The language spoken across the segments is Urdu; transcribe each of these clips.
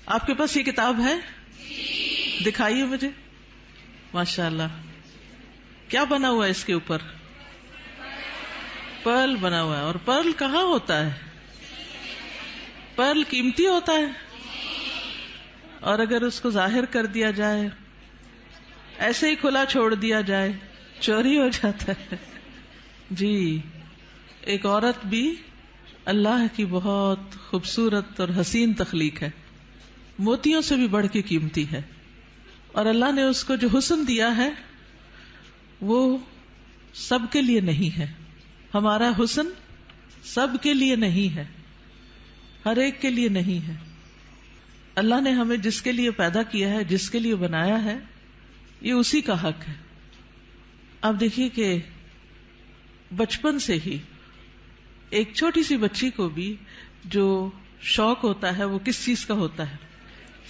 آپ کے پاس یہ کتاب ہے؟ دکھائیے مجھے. ماشاء اللہ. کیا بنا ہوا ہے اس کے اوپر؟ پرل بنا ہوا ہے. اور پرل کہاں ہوتا ہے؟ پرل قیمتی ہوتا ہے، اور اگر اس کو ظاہر کر دیا جائے، ایسے ہی کھلا چھوڑ دیا جائے، چوری ہو جاتا ہے. جی، ایک عورت بھی اللہ کی بہت خوبصورت اور حسین تخلیق ہے، موتیوں سے بھی بڑھ کے قیمتی ہے. اور اللہ نے اس کو جو حسن دیا ہے وہ سب کے لیے نہیں ہے. ہمارا حسن سب کے لیے نہیں ہے، ہر ایک کے لیے نہیں ہے. اللہ نے ہمیں جس کے لیے پیدا کیا ہے، جس کے لیے بنایا ہے، یہ اسی کا حق ہے. اب دیکھیے کہ بچپن سے ہی ایک چھوٹی سی بچی کو بھی جو شوق ہوتا ہے وہ کس چیز کا ہوتا ہے؟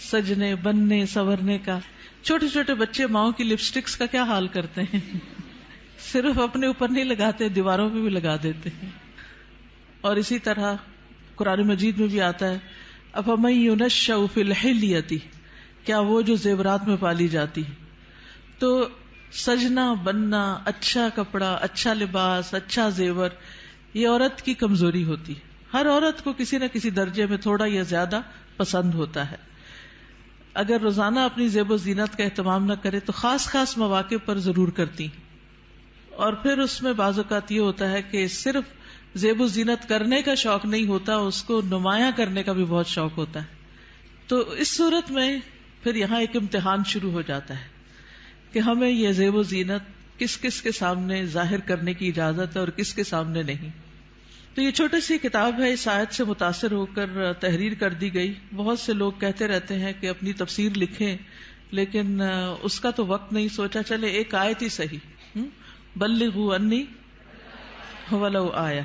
سجنے، بننے، سنورنے کا. چھوٹے چھوٹے بچے ماؤں کی لپسٹکس کا کیا حال کرتے ہیں، صرف اپنے اوپر نہیں لگاتے، دیواروں پہ بھی لگا دیتے ہیں. اور اسی طرح قرآن مجید میں بھی آتا ہے افمن ينشأ فی الحلیۃ، کیا وہ جو زیورات میں پالی جاتی. تو سجنا، بننا، اچھا کپڑا، اچھا لباس، اچھا زیور، یہ عورت کی کمزوری ہوتی. ہر عورت کو کسی نہ کسی درجے میں تھوڑا یا زیادہ پسند ہوتا ہے. اگر روزانہ اپنی زیب و زینت کا اہتمام نہ کرے تو خاص خاص مواقع پر ضرور کرتی. اور پھر اس میں بعض اوقات یہ ہوتا ہے کہ صرف زیب و زینت کرنے کا شوق نہیں ہوتا، اس کو نمایاں کرنے کا بھی بہت شوق ہوتا ہے. تو اس صورت میں پھر یہاں ایک امتحان شروع ہو جاتا ہے کہ ہمیں یہ زیب و زینت کس کس کے سامنے ظاہر کرنے کی اجازت ہے اور کس کے سامنے نہیں. تو یہ چھوٹی سی کتاب ہے، اس آیت سے متاثر ہو کر تحریر کر دی گئی. بہت سے لوگ کہتے رہتے ہیں کہ اپنی تفسیر لکھیں، لیکن اس کا تو وقت نہیں. سوچا چلے ایک آیت ہی صحیح، بلغوا انی ولو آیہ.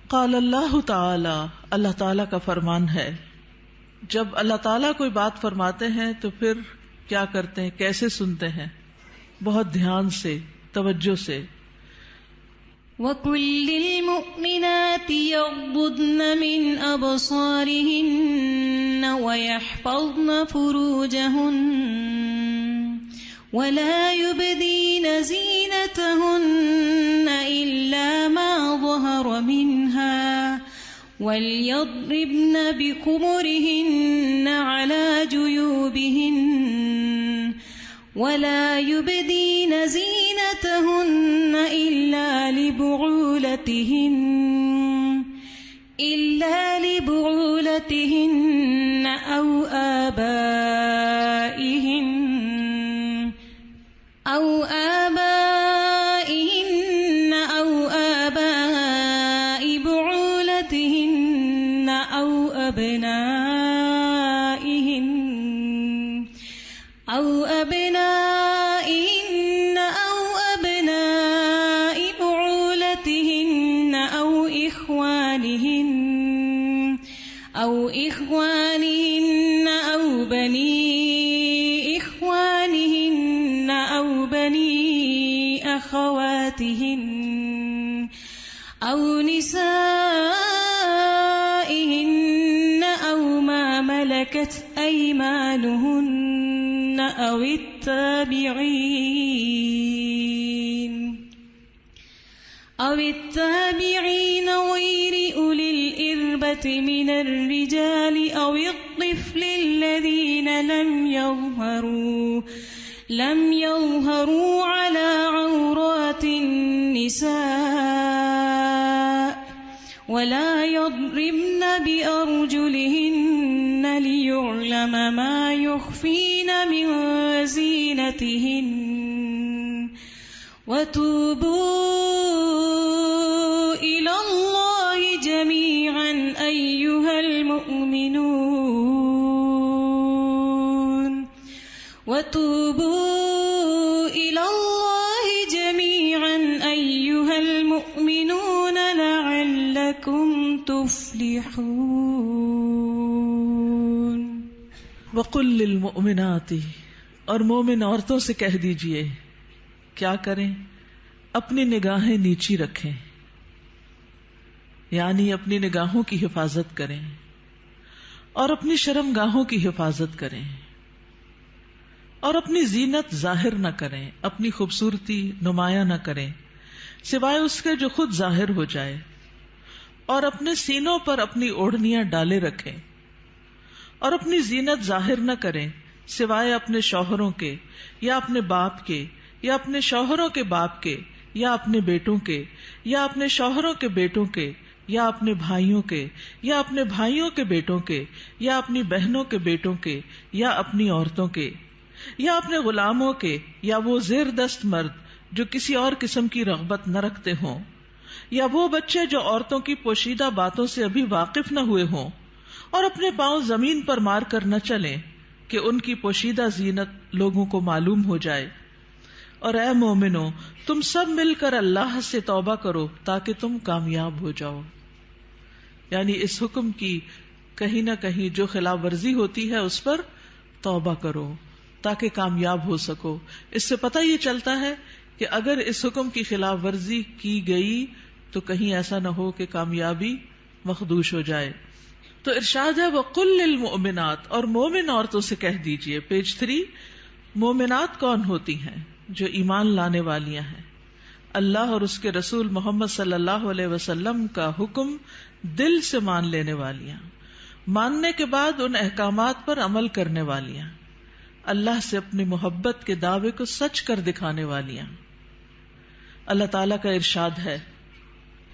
قال اللہ تعالی، اللہ تعالی کا فرمان ہے. جب اللہ تعالیٰ کوئی بات فرماتے ہیں تو پھر کیا کرتے ہیں، کیسے سنتے ہیں؟ بہت دھیان سے، توجہ سے. وَقُل لِّلْمُؤْمِنَاتِ يَغْضُضْنَ مِنْ أَبْصَارِهِنَّ وَيَحْفَظْنَ فُرُوجَهُنَّ وَلَا يُبْدِينَ زِينَتَهُنَّ إِلَّا مَا ظَهَرَ مِنْهَا وَلْيَضْرِبْنَ بِخُمُرِهِنَّ عَلَى جُيُوبِهِنَّ وَلَا يُبْدِينَ زِينَتَهُنَّ إِلَّا لِبُعُولَتِهِنَّ أَوْ آبَائِهِنَّ أَوْ آبَاءِ بُعُولَتِهِنَّ أَوْ أَبْنَائِهِنَّ أَوْ أَبْنَاءِ بُعُولَتِهِنَّ أَوْ إِخْوَانِهِنَّ أَوْ بَنِي إِخْوَانِهِنَّ أَوْ بَنِي أَخَوَاتِهِنَّ أَوْ نِسَائِهِنَّ أَوْ مَا مَلَكَتْ أَيْمَانُهُنَّ أَوِ التابعين غير أولي الإربة من الرجال أو الطفل الذين لم يظهروا على عورات النساء ولا يضربن بأرجلهن ليعلم ما يخفين من زينتهن وتوبوا إلى الله جميعا أيها المؤمنون لعلكم تفلحون. وقل للمؤمنات، اور مومن عورتوں سے کہہ دیجئے کیا کریں؟ اپنی نگاہیں نیچی رکھیں، یعنی اپنی نگاہوں کی حفاظت کریں، اور اپنی شرم گاہوں کی حفاظت کریں، اور اپنی زینت ظاہر نہ کریں، اپنی خوبصورتی نمایاں نہ کریں سوائے اس کے جو خود ظاہر ہو جائے، اور اپنے سینوں پر اپنی اوڑھنیاں ڈالے رکھیں، اور اپنی زینت ظاہر نہ کریں سوائے اپنے شوہروں کے یا اپنے باپ کے یا اپنے شوہروں کے باپ کے یا اپنے بیٹوں کے یا اپنے شوہروں کے بیٹوں کے یا اپنے بھائیوں کے یا اپنے بھائیوں کے بیٹوں کے یا اپنی بہنوں کے بیٹوں کے یا اپنی عورتوں کے یا اپنے غلاموں کے یا وہ زیر دست مرد جو کسی اور قسم کی رغبت نہ رکھتے ہوں، یا وہ بچے جو عورتوں کی پوشیدہ باتوں سے ابھی واقف نہ ہوئے ہوں اور اپنے پاؤں زمین پر مار کر نہ چلیں کہ ان کی پوشیدہ زینت لوگوں کو معلوم ہو جائے۔ اور اے مومنو، تم سب مل کر اللہ سے توبہ کرو تاکہ تم کامیاب ہو جاؤ۔ یعنی اس حکم کی کہیں نہ کہیں جو خلاف ورزی ہوتی ہے اس پر توبہ کرو تاکہ کامیاب ہو سکو۔ اس سے پتہ یہ چلتا ہے کہ اگر اس حکم کی خلاف ورزی کی گئی تو کہیں ایسا نہ ہو کہ کامیابی مخدوش ہو جائے۔ تو ارشاد ہے وَقُلْ لِلْمُؤْمِنَاتِ، اور مومن عورتوں سے کہہ دیجئے۔ پیج 3، مومنات کون ہوتی ہیں؟ جو ایمان لانے والیاں ہیں، اللہ اور اس کے رسول محمد صلی اللہ علیہ وسلم کا حکم دل سے مان لینے والیاں، ماننے کے بعد ان احکامات پر عمل کرنے والیاں، اللہ سے اپنی محبت کے دعوے کو سچ کر دکھانے والیاں۔ اللہ تعالیٰ کا ارشاد ہے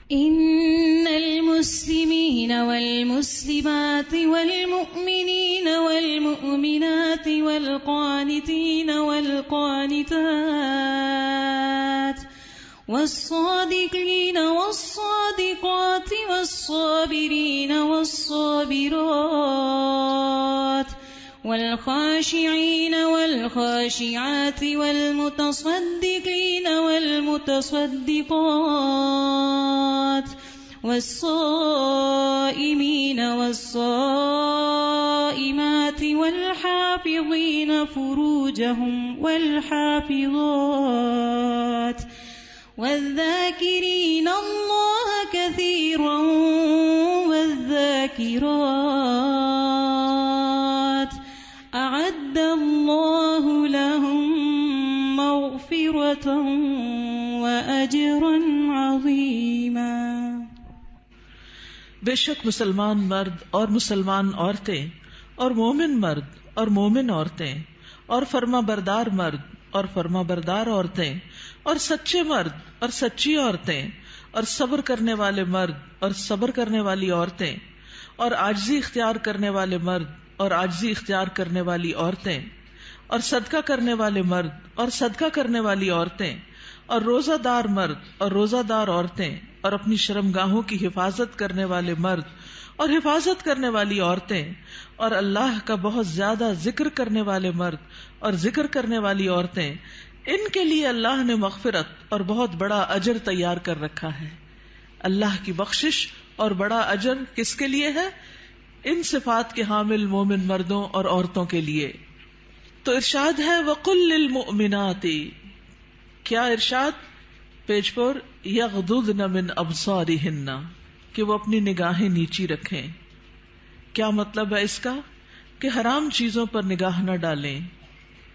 ان المسلمین والمسلمات والمؤمنین والمؤمنات والقانتین والقانتات والصادقین والصادقات والصابرین والصابرات والخاشعین والخاشعات والمتصدقین والمتصدقات والصائمین والصائمات والحافظین فروجهم والحافظات والذاکرین اللہ کثیرا والذاکرات اعد اللہ لهم مغفرة واجرا عظیما۔ بے شک مسلمان مرد اور مسلمان عورتیں اور مومن مرد اور مومن عورتیں اور فرما بردار مرد اور فرما بردار عورتیں اور سچے مرد اور سچی عورتیں اور صبر کرنے والے مرد اور صبر کرنے والی عورتیں اور عاجزی اختیار کرنے والے مرد اور عاجزی اختیار کرنے والی عورتیں اور صدقہ کرنے والے مرد اور صدقہ کرنے والی عورتیں اور روزہ دار مرد اور روزہ دار عورتیں اور اپنی شرمگاہوں کی حفاظت کرنے والے مرد اور حفاظت کرنے والی عورتیں اور اللہ کا بہت زیادہ ذکر کرنے والے مرد اور ذکر کرنے والی عورتیں، ان کے لیے اللہ نے مغفرت اور بہت بڑا اجر تیار کر رکھا ہے۔ اللہ کی بخشش اور بڑا اجر کس کے لیے ہے؟ ان صفات کے حامل مومن مردوں اور عورتوں کے لیے۔ تو ارشاد ہے وَقُلْ لِلْمُؤْمِنَاتِ، کیا ارشاد؟ پیج 4، یغضضن من ابصارہن، کہ وہ اپنی نگاہیں نیچی رکھیں۔ کیا مطلب ہے اس کا؟ کہ حرام چیزوں پر نگاہ نہ ڈالیں،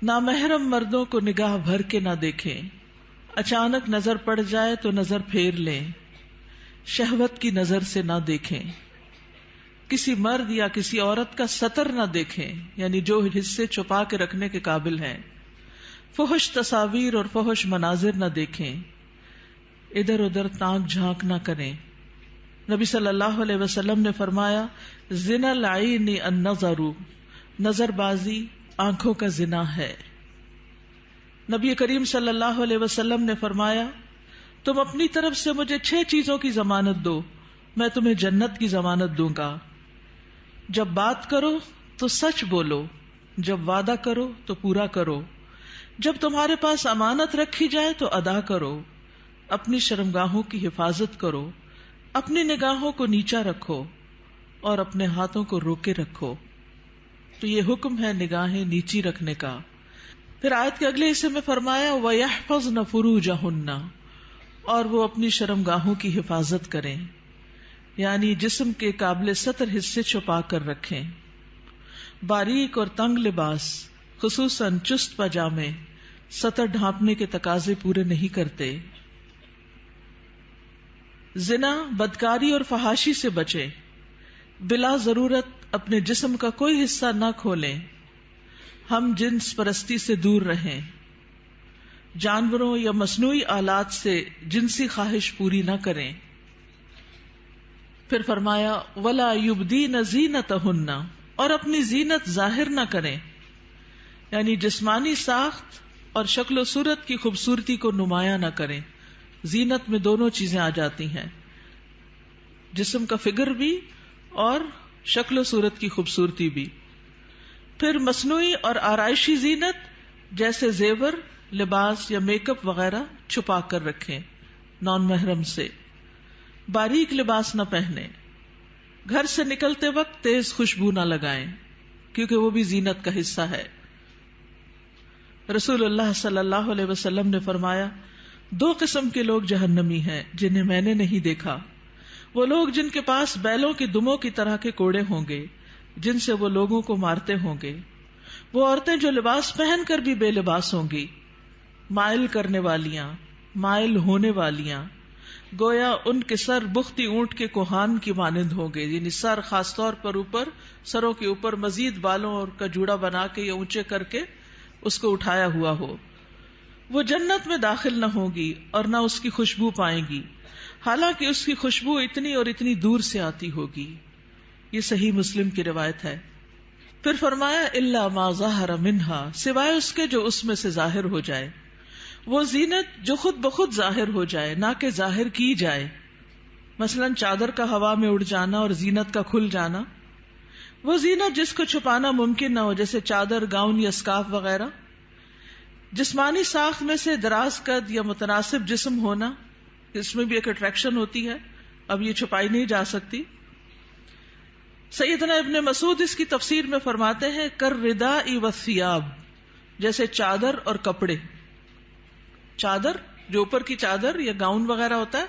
نامحرم مردوں کو نگاہ بھر کے نہ دیکھیں، اچانک نظر پڑ جائے تو نظر پھیر لیں، شہوت کی نظر سے نہ دیکھیں، کسی مرد یا کسی عورت کا سطر نہ دیکھیں، یعنی جو حصے چھپا کے رکھنے کے قابل ہیں، فحش تصاویر اور فحش مناظر نہ دیکھیں، ادھر ادھر تانک جھانک نہ کریں۔ نبی صلی اللہ علیہ وسلم نے فرمایا زنا العین النظر، نظر بازی آنکھوں کا زنا ہے۔ نبی کریم صلی اللہ علیہ وسلم نے فرمایا تم اپنی طرف سے مجھے 6 چیزوں کی ضمانت دو، میں تمہیں جنت کی ضمانت دوں گا۔ جب بات کرو تو سچ بولو، جب وعدہ کرو تو پورا کرو، جب تمہارے پاس امانت رکھی جائے تو ادا کرو، اپنی شرمگاہوں کی حفاظت کرو، اپنی نگاہوں کو نیچا رکھو اور اپنے ہاتھوں کو روکے رکھو۔ تو یہ حکم ہے نگاہیں نیچی رکھنے کا۔ پھر آیت کے اگلے حصے میں فرمایا وَيَحْفَظْنَ فُرُوجَهُنَّ، اور وہ اپنی شرمگاہوں کی حفاظت کریں، یعنی جسم کے قابل ستر حصے چھپا کر رکھیں۔ باریک اور تنگ لباس خصوصاً چست پاجامے سطر ڈھانپنے کے تقاضے پورے نہیں کرتے. زنا، بدکاری اور فحاشی سے بچیں. بلا ضرورت اپنے جسم کا کوئی حصہ نہ کھولیں. ہم جنس پرستی سے دور رہیں. جانوروں یا مصنوعی آلات سے جنسی خواہش پوری نہ کریں. پھر فرمایا وَلَا يُبْدِينَ زِينَتَهُنَّ، اور اپنی زینت ظاہر نہ کریں، یعنی جسمانی ساخت اور شکل و صورت کی خوبصورتی کو نمایاں نہ کریں. زینت میں دونوں چیزیں آ جاتی ہیں، جسم کا فگر بھی اور شکل و صورت کی خوبصورتی بھی. پھر مصنوعی اور آرائشی زینت جیسے زیور، لباس یا میک اپ وغیرہ چھپا کر رکھیں نان محرم سے. باریک لباس نہ پہنیں. گھر سے نکلتے وقت تیز خوشبو نہ لگائیں کیونکہ وہ بھی زینت کا حصہ ہے. رسول اللہ صلی اللہ علیہ وسلم نے فرمایا 2 قسم کے لوگ جہنمی ہیں جنہیں میں نے نہیں دیکھا. وہ لوگ جن کے پاس بیلوں کی دموں کی طرح کے کوڑے ہوں گے جن سے وہ لوگوں کو مارتے ہوں گے. وہ عورتیں جو لباس پہن کر بھی بے لباس ہوں گی، مائل کرنے والیاں، مائل ہونے والیاں، گویا ان کے سر بختی اونٹ کے کوہان کی مانند ہوں گے، یعنی سر خاص طور پر اوپر، سروں کے اوپر مزید بالوں اور کا جوڑا بنا کے یا اونچے کر کے اس کو اٹھایا ہوا ہو. وہ جنت میں داخل نہ ہوگی اور نہ اس کی خوشبو پائیں گی، حالانکہ اس کی خوشبو اتنی اور اتنی دور سے آتی ہوگی. یہ صحیح مسلم کی روایت ہے. پھر فرمایا الا ما ظہر منہا، سوائے اس کے جو اس میں سے ظاہر ہو جائے. وہ زینت جو خود بخود ظاہر ہو جائے، نہ کہ ظاہر کی جائے. مثلا چادر کا ہوا میں اڑ جانا اور زینت کا کھل جانا. وہ زینت جس کو چھپانا ممکن نہ ہو، جیسے چادر، گاؤن یا سکارف وغیرہ. جسمانی ساخت میں سے دراز قد یا متناسب جسم ہونا، اس میں بھی ایک اٹریکشن ہوتی ہے، اب یہ چھپائی نہیں جا سکتی. سیدنا ابن مسعود اس کی تفسیر میں فرماتے ہیں کالرداء والثیاب، جیسے چادر اور کپڑے. چادر جو اوپر کی چادر یا گاؤن وغیرہ ہوتا ہے،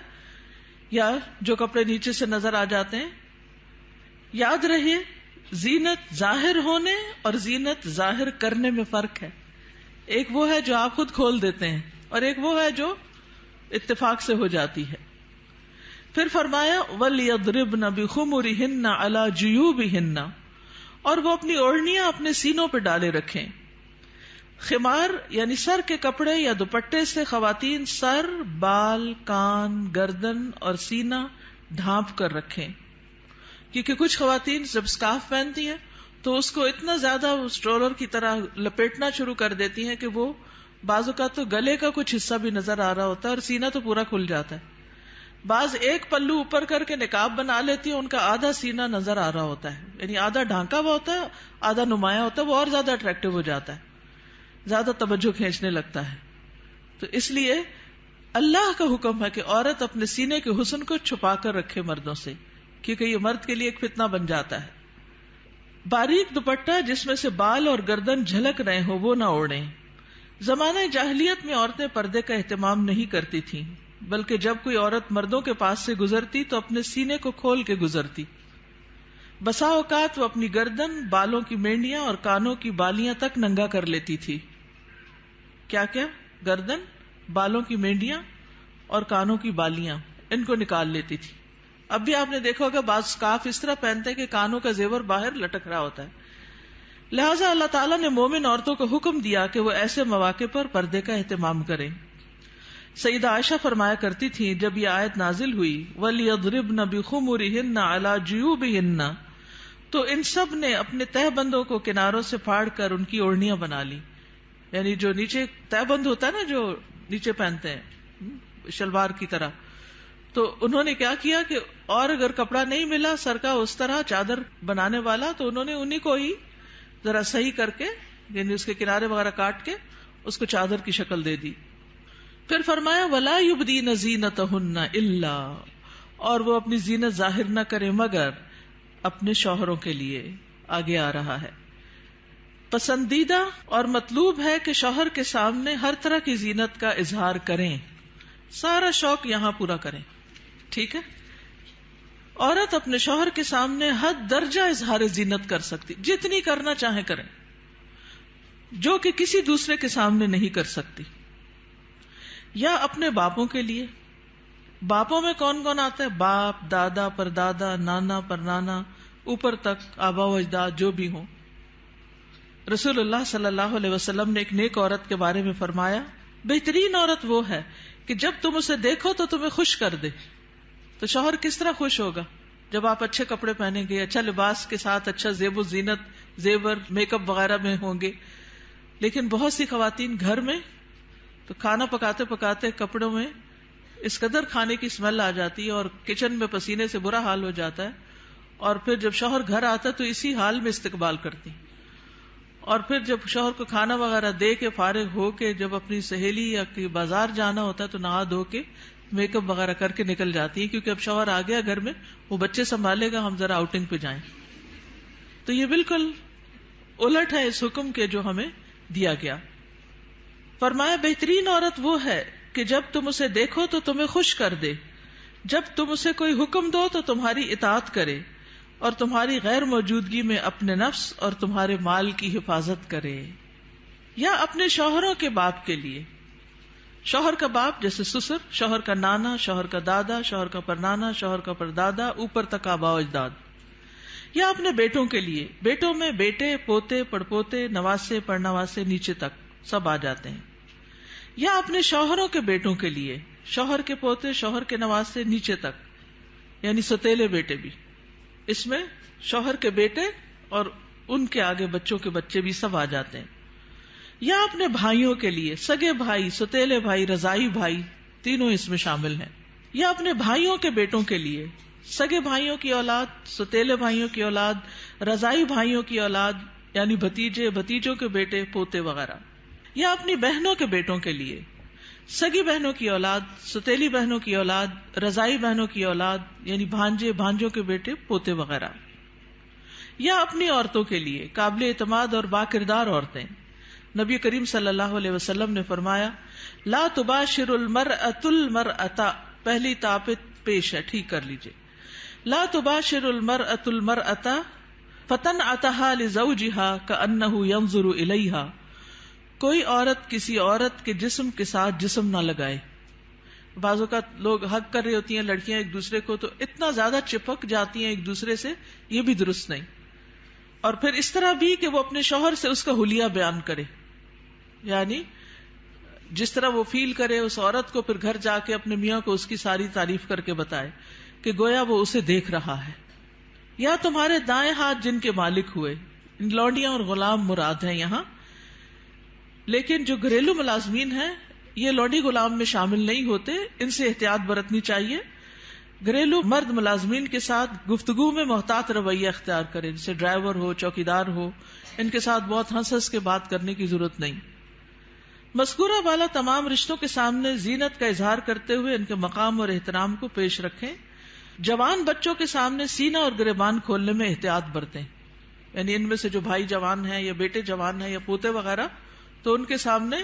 یا جو کپڑے نیچے سے نظر آ جاتے ہیں. یاد رہیے زینت ظاہر ہونے اور زینت ظاہر کرنے میں فرق ہے. ایک وہ ہے جو آپ خود کھول دیتے ہیں اور ایک وہ ہے جو اتفاق سے ہو جاتی ہے. پھر فرمایا وَلْيَضْرِبْنَ بِخُمُرِهِنَّ عَلَى جُيُوبِهِنَّ، اور وہ اپنی اوڑھنیاں اپنے سینوں پہ ڈالے رکھیں. خمار یعنی سر کے کپڑے یا دوپٹے سے خواتین سر، بال، کان، گردن اور سینہ ڈھانپ کر رکھیں، کیونکہ کچھ خواتین جب سکارف پہنتی ہیں تو اس کو اتنا زیادہ اسٹرولر کی طرح لپیٹنا شروع کر دیتی ہیں کہ وہ بعض اوقات تو گلے کا کچھ حصہ بھی نظر آ رہا ہوتا ہے اور سینہ تو پورا کھل جاتا ہے. بعض ایک پلو اوپر کر کے نقاب بنا لیتی ہیں، ان کا آدھا سینہ نظر آ رہا ہوتا ہے، یعنی آدھا ڈھانکا ہوا ہوتا ہے، آدھا نمایاں ہوتا ہے، وہ اور زیادہ اٹریکٹیو ہو جاتا ہے، زیادہ توجہ کھینچنے لگتا ہے. تو اس لیے اللہ کا حکم ہے کہ عورت اپنے سینے کے حسن کو چھپا کر رکھے مردوں سے، کیونکہ یہ مرد کے لیے ایک فتنہ بن جاتا ہے. باریک دوپٹہ جس میں سے بال اور گردن جھلک رہے ہو وہ نہ اوڑھیں. زمانہ جاہلیت میں عورتیں پردے کا اہتمام نہیں کرتی تھیں، بلکہ جب کوئی عورت مردوں کے پاس سے گزرتی تو اپنے سینے کو کھول کے گزرتی. بسا اوقات وہ اپنی گردن، بالوں کی مینڈیاں اور کانوں کی بالیاں تک ننگا کر لیتی تھی. کیا کیا؟ گردن، بالوں کی مینڈیاں اور کانوں کی بالیاں، ان کو نکال لیتی تھی. اب بھی آپ نے دیکھا ہوگا بعض سکارف اس طرح پہنتے ہیں کہ کانوں کا زیور باہر لٹک رہا ہوتا ہے. لہٰذا اللہ تعالیٰ نے مومن عورتوں کو حکم دیا کہ وہ ایسے مواقع پر پردے کا اہتمام کریں. سیدہ عائشہ فرمایا کرتی تھی جب یہ آیت نازل ہوئی وَلْيَضْرِبْنَ بِخُمُرِهِنَّ عَلَى جُيُوبِهِنَّ، تو ان سب نے اپنے تہ بندوں کو کناروں سے پھاڑ کر ان کی اوڑھنیاں بنا لی. یعنی جو نیچے تہ بند ہوتا ہے نا، جو نیچے پہنتے ہیں شلوار کی طرح، تو انہوں نے کیا کیا کہ اور اگر کپڑا نہیں ملا سر کا اس طرح چادر بنانے والا تو انہوں نے انہی کو ہی ذرا صحیح کر کے، یعنی اس کے کنارے وغیرہ کاٹ کے اس کو چادر کی شکل دے دی. پھر فرمایا وَلَا يُبْدِينَ زِينَتَهُنَّ إِلَّا، اور وہ اپنی زینت ظاہر نہ کرے مگر اپنے شوہروں کے لیے. آگے آ رہا ہے پسندیدہ اور مطلوب ہے کہ شوہر کے سامنے ہر طرح کی زینت کا اظہار کریں، سارا شوق یہاں پورا کریں. ٹھیک ہے. عورت اپنے شوہر کے سامنے حد درجہ اظہار زینت کر سکتی، جتنی کرنا چاہے کریں، جو کہ کسی دوسرے کے سامنے نہیں کر سکتی. یا اپنے باپوں کے لیے، باپوں میں کون کون آتا ہے؟ باپ، دادا، پردادا، نانا، پرنانا، اوپر تک آبا و اجداد جو بھی ہوں. رسول اللہ صلی اللہ علیہ وسلم نے ایک نیک عورت کے بارے میں فرمایا، بہترین عورت وہ ہے کہ جب تم اسے دیکھو تو تمہیں خوش کر دے. تو شوہر کس طرح خوش ہوگا جب آپ اچھے کپڑے پہنیں گے، اچھا لباس کے ساتھ اچھا زیب و زینت، زیور، میک اپ وغیرہ میں ہوں گے. لیکن بہت سی خواتین گھر میں تو کھانا پکاتے پکاتے کپڑوں میں اس قدر کھانے کی اسمیل آ جاتی ہے اور کچن میں پسینے سے برا حال ہو جاتا ہے، اور پھر جب شوہر گھر آتا ہے تو اسی حال میں استقبال کرتی. اور پھر جب شوہر کو کھانا وغیرہ دے کے فارغ ہو کے جب اپنی سہیلی یا بازار جانا ہوتا ہے تو نہا دھو کے میک اپ وغیرہ کر کے نکل جاتی ہے، کیونکہ اب شوہر آ گیا گھر میں، وہ بچے سنبھالے گا، ہم ذرا آؤٹنگ پہ جائیں. تو یہ بالکل الٹ ہے اس حکم کے جو ہمیں دیا گیا. فرمایا بہترین عورت وہ ہے کہ جب تم اسے دیکھو تو تمہیں خوش کر دے، جب تم اسے کوئی حکم دو تو تمہاری اطاعت کرے، اور تمہاری غیر موجودگی میں اپنے نفس اور تمہارے مال کی حفاظت کرے. یا اپنے شوہروں کے باپ کے لیے، شوہر کا باپ جیسے سسر، شوہر کا نانا، شوہر کا دادا، شوہر کا پرنانا، شوہر کا پردادا، اوپر تک آبا و اجداد. یا اپنے بیٹوں کے لیے، بیٹوں میں بیٹے، پوتے، پڑپوتے، نواسے، پڑنواسے، نیچے تک سب آ جاتے ہیں. یا اپنے شوہروں کے بیٹوں کے لیے، شوہر کے پوتے، شوہر کے نواسے، نیچے تک، یعنی ستیلے بیٹے بھی. اس میں شوہر کے بیٹے اور ان کے آگے بچوں کے بچے بھی سب آ جاتے ہیں. یا اپنے بھائیوں کے لیے، سگے بھائی، ستیلے بھائی، رضائی بھائی، تینوں اس میں شامل ہیں. یا اپنے بھائیوں کے بیٹوں کے لیے، سگے بھائیوں کی اولاد، ستیلے بھائیوں کی اولاد، رضائی بھائیوں کی اولاد، یعنی بھتیجے، بھتیجوں کے بیٹے، پوتے وغیرہ. یا اپنی بہنوں کے بیٹوں کے لیے، سگی بہنوں کی اولاد، ستیلی بہنوں کی اولاد، رضائی بہنوں کی اولاد، یعنی بھانجے، بھانجوں کے بیٹے، پوتے وغیرہ. یا اپنی عورتوں کے لیے، قابل اعتماد اور باکردار عورتیں. نبی کریم صلی اللہ علیہ وسلم نے فرمایا، لا تباشر المرأة المرأة، پہلی طاقت پیش ہے، ٹھیک کر لیجئے. لا تباشر المرأة المرأة فتنعتها لزوجها كأنه ينظر إليها، کوئی عورت کسی عورت کے جسم کے ساتھ جسم نہ لگائے. بعض اوقات لوگ حق کر رہی ہوتی ہیں لڑکیاں ایک دوسرے کو، تو اتنا زیادہ چپک جاتی ہیں ایک دوسرے سے، یہ بھی درست نہیں. اور پھر اس طرح بھی کہ وہ اپنے شوہر سے اس کا حلیہ بیان کرے، یعنی جس طرح وہ فیل کرے اس عورت کو، پھر گھر جا کے اپنے میاں کو اس کی ساری تعریف کر کے بتائے کہ گویا وہ اسے دیکھ رہا ہے. یا تمہارے دائیں ہاتھ جن کے مالک ہوئے، لونڈیاں اور غلام مراد ہیں یہاں، لیکن جو گھریلو ملازمین ہیں یہ لونڈی غلام میں شامل نہیں ہوتے، ان سے احتیاط برتنی چاہیے. گھریلو مرد ملازمین کے ساتھ گفتگو میں محتاط رویہ اختیار کرے، جیسے ڈرائیور ہو، چوکیدار ہو، ان کے ساتھ بہت ہنس ہنس کے بات کرنے کی ضرورت نہیں. مذکورہ بالا تمام رشتوں کے سامنے زینت کا اظہار کرتے ہوئے ان کے مقام اور احترام کو پیش رکھیں. جوان بچوں کے سامنے سینہ اور گریبان کھولنے میں احتیاط برتیں، یعنی ان میں سے جو بھائی جوان ہیں یا بیٹے جوان ہیں یا پوتے وغیرہ، تو ان کے سامنے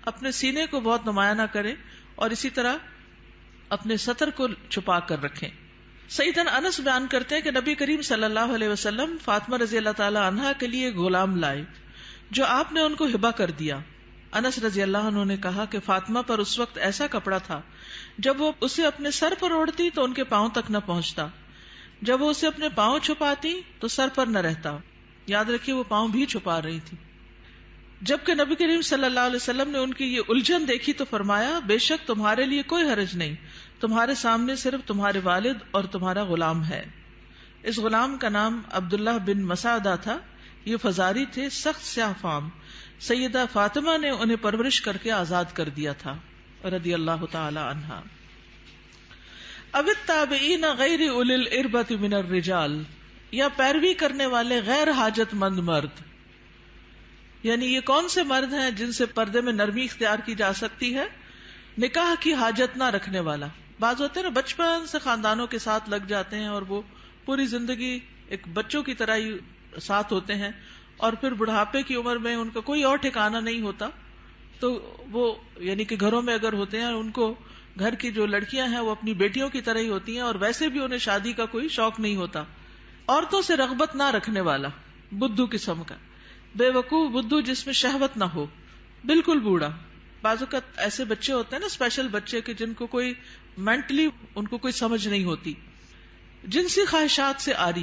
اپنے سینے کو بہت نمایاں نہ کریں، اور اسی طرح اپنے سطر کو چھپا کر رکھیں. سیدنا انس بیان کرتے ہیں کہ نبی کریم صلی اللہ علیہ وسلم فاطمہ رضی اللہ تعالی عنہا کے لیے غلام لائے جو آپ نے ان کو ہبہ کر دیا. انس رضی اللہ عنہ نے کہا کہ فاطمہ پر اس وقت ایسا کپڑا تھا جب وہ اسے اپنے سر پر اوڑھتی تو ان کے پاؤں تک نہ پہنچتا، جب وہ اسے اپنے پاؤں چھپاتی تو سر پر نہ رہتا. یاد رکھیے وہ پاؤں بھی چھپا رہی تھی. جبکہ نبی کریم صلی اللہ علیہ وسلم نے ان کی یہ الجھن دیکھی تو فرمایا، بے شک تمہارے لیے کوئی حرج نہیں، تمہارے سامنے صرف تمہارے والد اور تمہارا غلام ہے. اس غلام کا نام عبداللہ بن مسعدہ تھا. یہ فزاری تھے، سخت سیاہ فام. سیدہ فاطمہ نے انہیں پرورش کر کے آزاد کر دیا تھا رضی اللہ تعالی عنہا. اب التابعین غیر اولی الاربۃ من الرجال، یا پیروی کرنے والے غیر حاجت مند مرد، یعنی یہ کون سے مرد ہیں جن سے پردے میں نرمی اختیار کی جا سکتی ہے؟ نکاح کی حاجت نہ رکھنے والا. بعض ہوتے ہیں نا بچپن سے خاندانوں کے ساتھ لگ جاتے ہیں اور وہ پوری زندگی ایک بچوں کی طرح ہی ساتھ ہوتے ہیں، اور پھر بڑھاپے کی عمر میں ان کا کوئی اور ٹھکانہ نہیں ہوتا، تو وہ یعنی کہ گھروں میں اگر ہوتے ہیں ان کو گھر کی جو لڑکیاں ہیں وہ اپنی بیٹیوں کی طرح ہی ہوتی ہیں، اور ویسے بھی انہیں شادی کا کوئی شوق نہیں ہوتا. عورتوں سے رغبت نہ رکھنے والا، بدھو قسم کا، بے وقوف بدھو جس میں شہوت نہ ہو، بالکل بوڑھا. بعض اوقات ایسے بچے ہوتے ہیں نا، اسپیشل بچے کہ جن کو کوئی مینٹلی ان کو کوئی سمجھ نہیں ہوتی. جنسی خواہشات سے آری،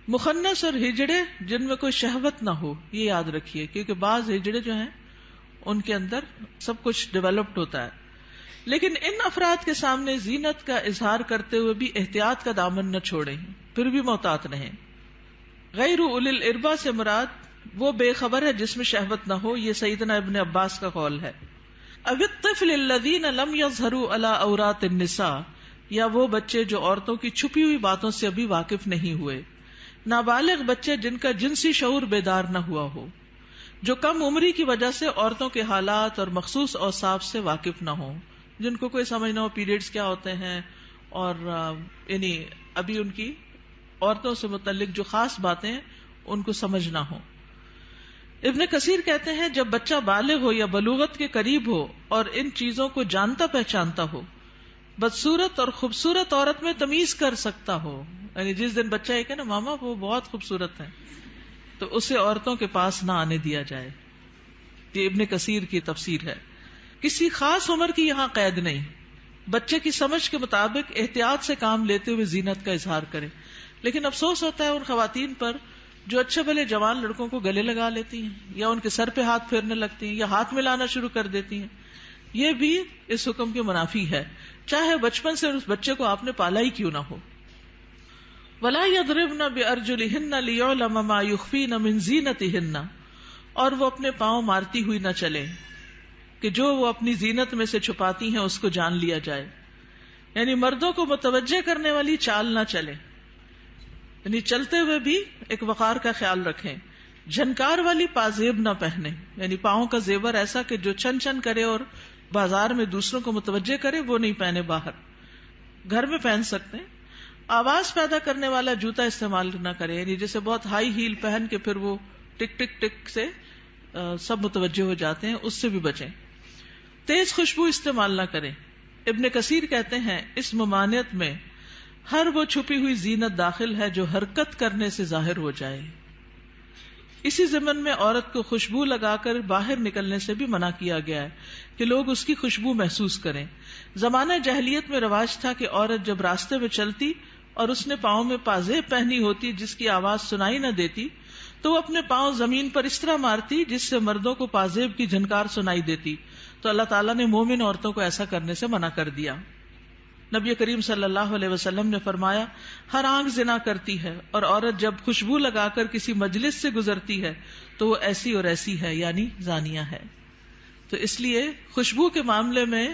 مخنث اور ہجڑے جن میں کوئی شہوت نہ ہو، یہ یاد رکھیے، کیونکہ بعض ہجڑے جو ہیں ان کے اندر سب کچھ ڈیولپڈ ہوتا ہے. لیکن ان افراد کے سامنے زینت کا اظہار کرتے ہوئے بھی احتیاط کا دامن نہ چھوڑیں، پھر بھی محتاط رہیں. غیر اولی الاربا سے مراد وہ بے خبر ہے جس میں شہوت نہ ہو، یہ سیدنا ابن عباس کا قول ہے. او الطفل الذین لم یظہروا علی عورات النساء، یا وہ بچے جو عورتوں کی چھپی ہوئی باتوں سے ابھی واقف نہیں ہوئے. نابالغ بچے جن کا جنسی شعور بیدار نہ ہوا ہو، جو کم عمری کی وجہ سے عورتوں کے حالات اور مخصوص اوصاف سے واقف نہ ہوں، جن کو کوئی سمجھ نہ ہو پیریڈز کیا ہوتے ہیں، اور یعنی ابھی ان کی عورتوں سے متعلق جو خاص باتیں ان کو سمجھ نہ ہو. ابن کثیر کہتے ہیں جب بچہ بالغ ہو یا بلوغت کے قریب ہو اور ان چیزوں کو جانتا پہچانتا ہو، بدصورت اور خوبصورت عورت میں تمیز کر سکتا ہو، یعنی جس دن بچہ یہ کہ نا ماما وہ بہت خوبصورت ہے، تو اسے عورتوں کے پاس نہ آنے دیا جائے. یہ ابن کثیر کی تفسیر ہے. کسی خاص عمر کی یہاں قید نہیں، بچے کی سمجھ کے مطابق احتیاط سے کام لیتے ہوئے زینت کا اظہار کرے. لیکن افسوس ہوتا ہے ان خواتین پر جو اچھے بھلے جوان لڑکوں کو گلے لگا لیتی ہیں، یا ان کے سر پہ ہاتھ پھیرنے لگتی ہیں، یا ہاتھ ملانا شروع کر دیتی ہیں. یہ بھی اس حکم کے منافی ہے، چاہے بچپن سے اس بچے کو آپ نے پالا ہی کیوں نہ ہو. وَلَا يَضْرِبْنَ بِأَرْجُلِهِنَّ لِيُعْلَمَ مَا يُخْفِينَ مِنْ زِينَتِهِنَّ، اور وہ اپنے پاؤں مارتی ہوئی نہ چلیں کہ جو وہ اپنی زینت میں سے چھپاتی ہیں اس کو جان لیا جائے. یعنی مردوں کو متوجہ کرنے والی چال نہ چلے، یعنی چلتے ہوئے بھی ایک وقار کا خیال رکھیں. جھنکار والی پازیب نہ پہنے، یعنی پاؤں کا زیور ایسا کہ جو چھن چھن کرے اور بازار میں دوسروں کو متوجہ کرے، وہ نہیں پہنے. باہر گھر میں پہن سکتے ہیں. آواز پیدا کرنے والا جوتا استعمال نہ کرے، یعنی جیسے بہت ہائی ہیل پہن کے پھر وہ ٹک ٹک ٹک سے سب متوجہ ہو جاتے ہیں، اس سے بھی بچیں. تیز خوشبو استعمال نہ کریں. ابن کثیر کہتے ہیں اس ممانعت میں ہر وہ چھپی ہوئی زینت داخل ہے جو حرکت کرنے سے ظاہر ہو جائے. اسی ضمن میں عورت کو خوشبو لگا کر باہر نکلنے سے بھی منع کیا گیا ہے کہ لوگ اس کی خوشبو محسوس کریں. زمانہ جاہلیت میں رواج تھا کہ عورت جب راستے میں چلتی اور اس نے پاؤں میں پازیب پہنی ہوتی جس کی آواز سنائی نہ دیتی، تو وہ اپنے پاؤں زمین پر اس طرح مارتی جس سے مردوں کو پازیب کی جھنکار سنائی دیتی. تو اللہ تعالیٰ نے مومن عورتوں کو ایسا کرنے سے منع کر دیا. نبی کریم صلی اللہ علیہ وسلم نے فرمایا ہر آنکھ زنا کرتی ہے، اور عورت جب خوشبو لگا کر کسی مجلس سے گزرتی ہے تو وہ ایسی اور ایسی ہے، یعنی زانیہ ہے. تو اس لیے خوشبو کے معاملے میں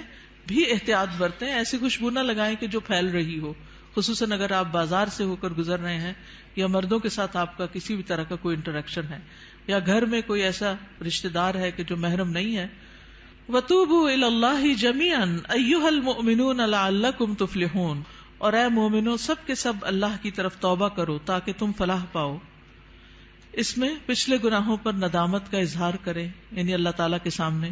بھی احتیاط برتیں. ایسی خوشبو نہ لگائیں کہ جو پھیل رہی ہو، خصوصاً اگر آپ بازار سے ہو کر گزر رہے ہیں یا مردوں کے ساتھ آپ کا کسی بھی طرح کا کوئی انٹریکشن ہے، یا گھر میں کوئی ایسا رشتہ دار ہے کہ جو محرم نہیں ہے. وَتُوبُوا إِلَى اللَّهِ جَمِيعًا أَيُّهَا الْمُؤْمِنُونَ لَعَلَّكُمْ تُفْلِحُونَ، اور اے مومنو سب کے سب اللہ کی طرف توبہ کرو تاکہ تم فلاح پاؤ. اس میں پچھلے گناہوں پر ندامت کا اظہار کریں، یعنی اللہ تعالیٰ کے سامنے،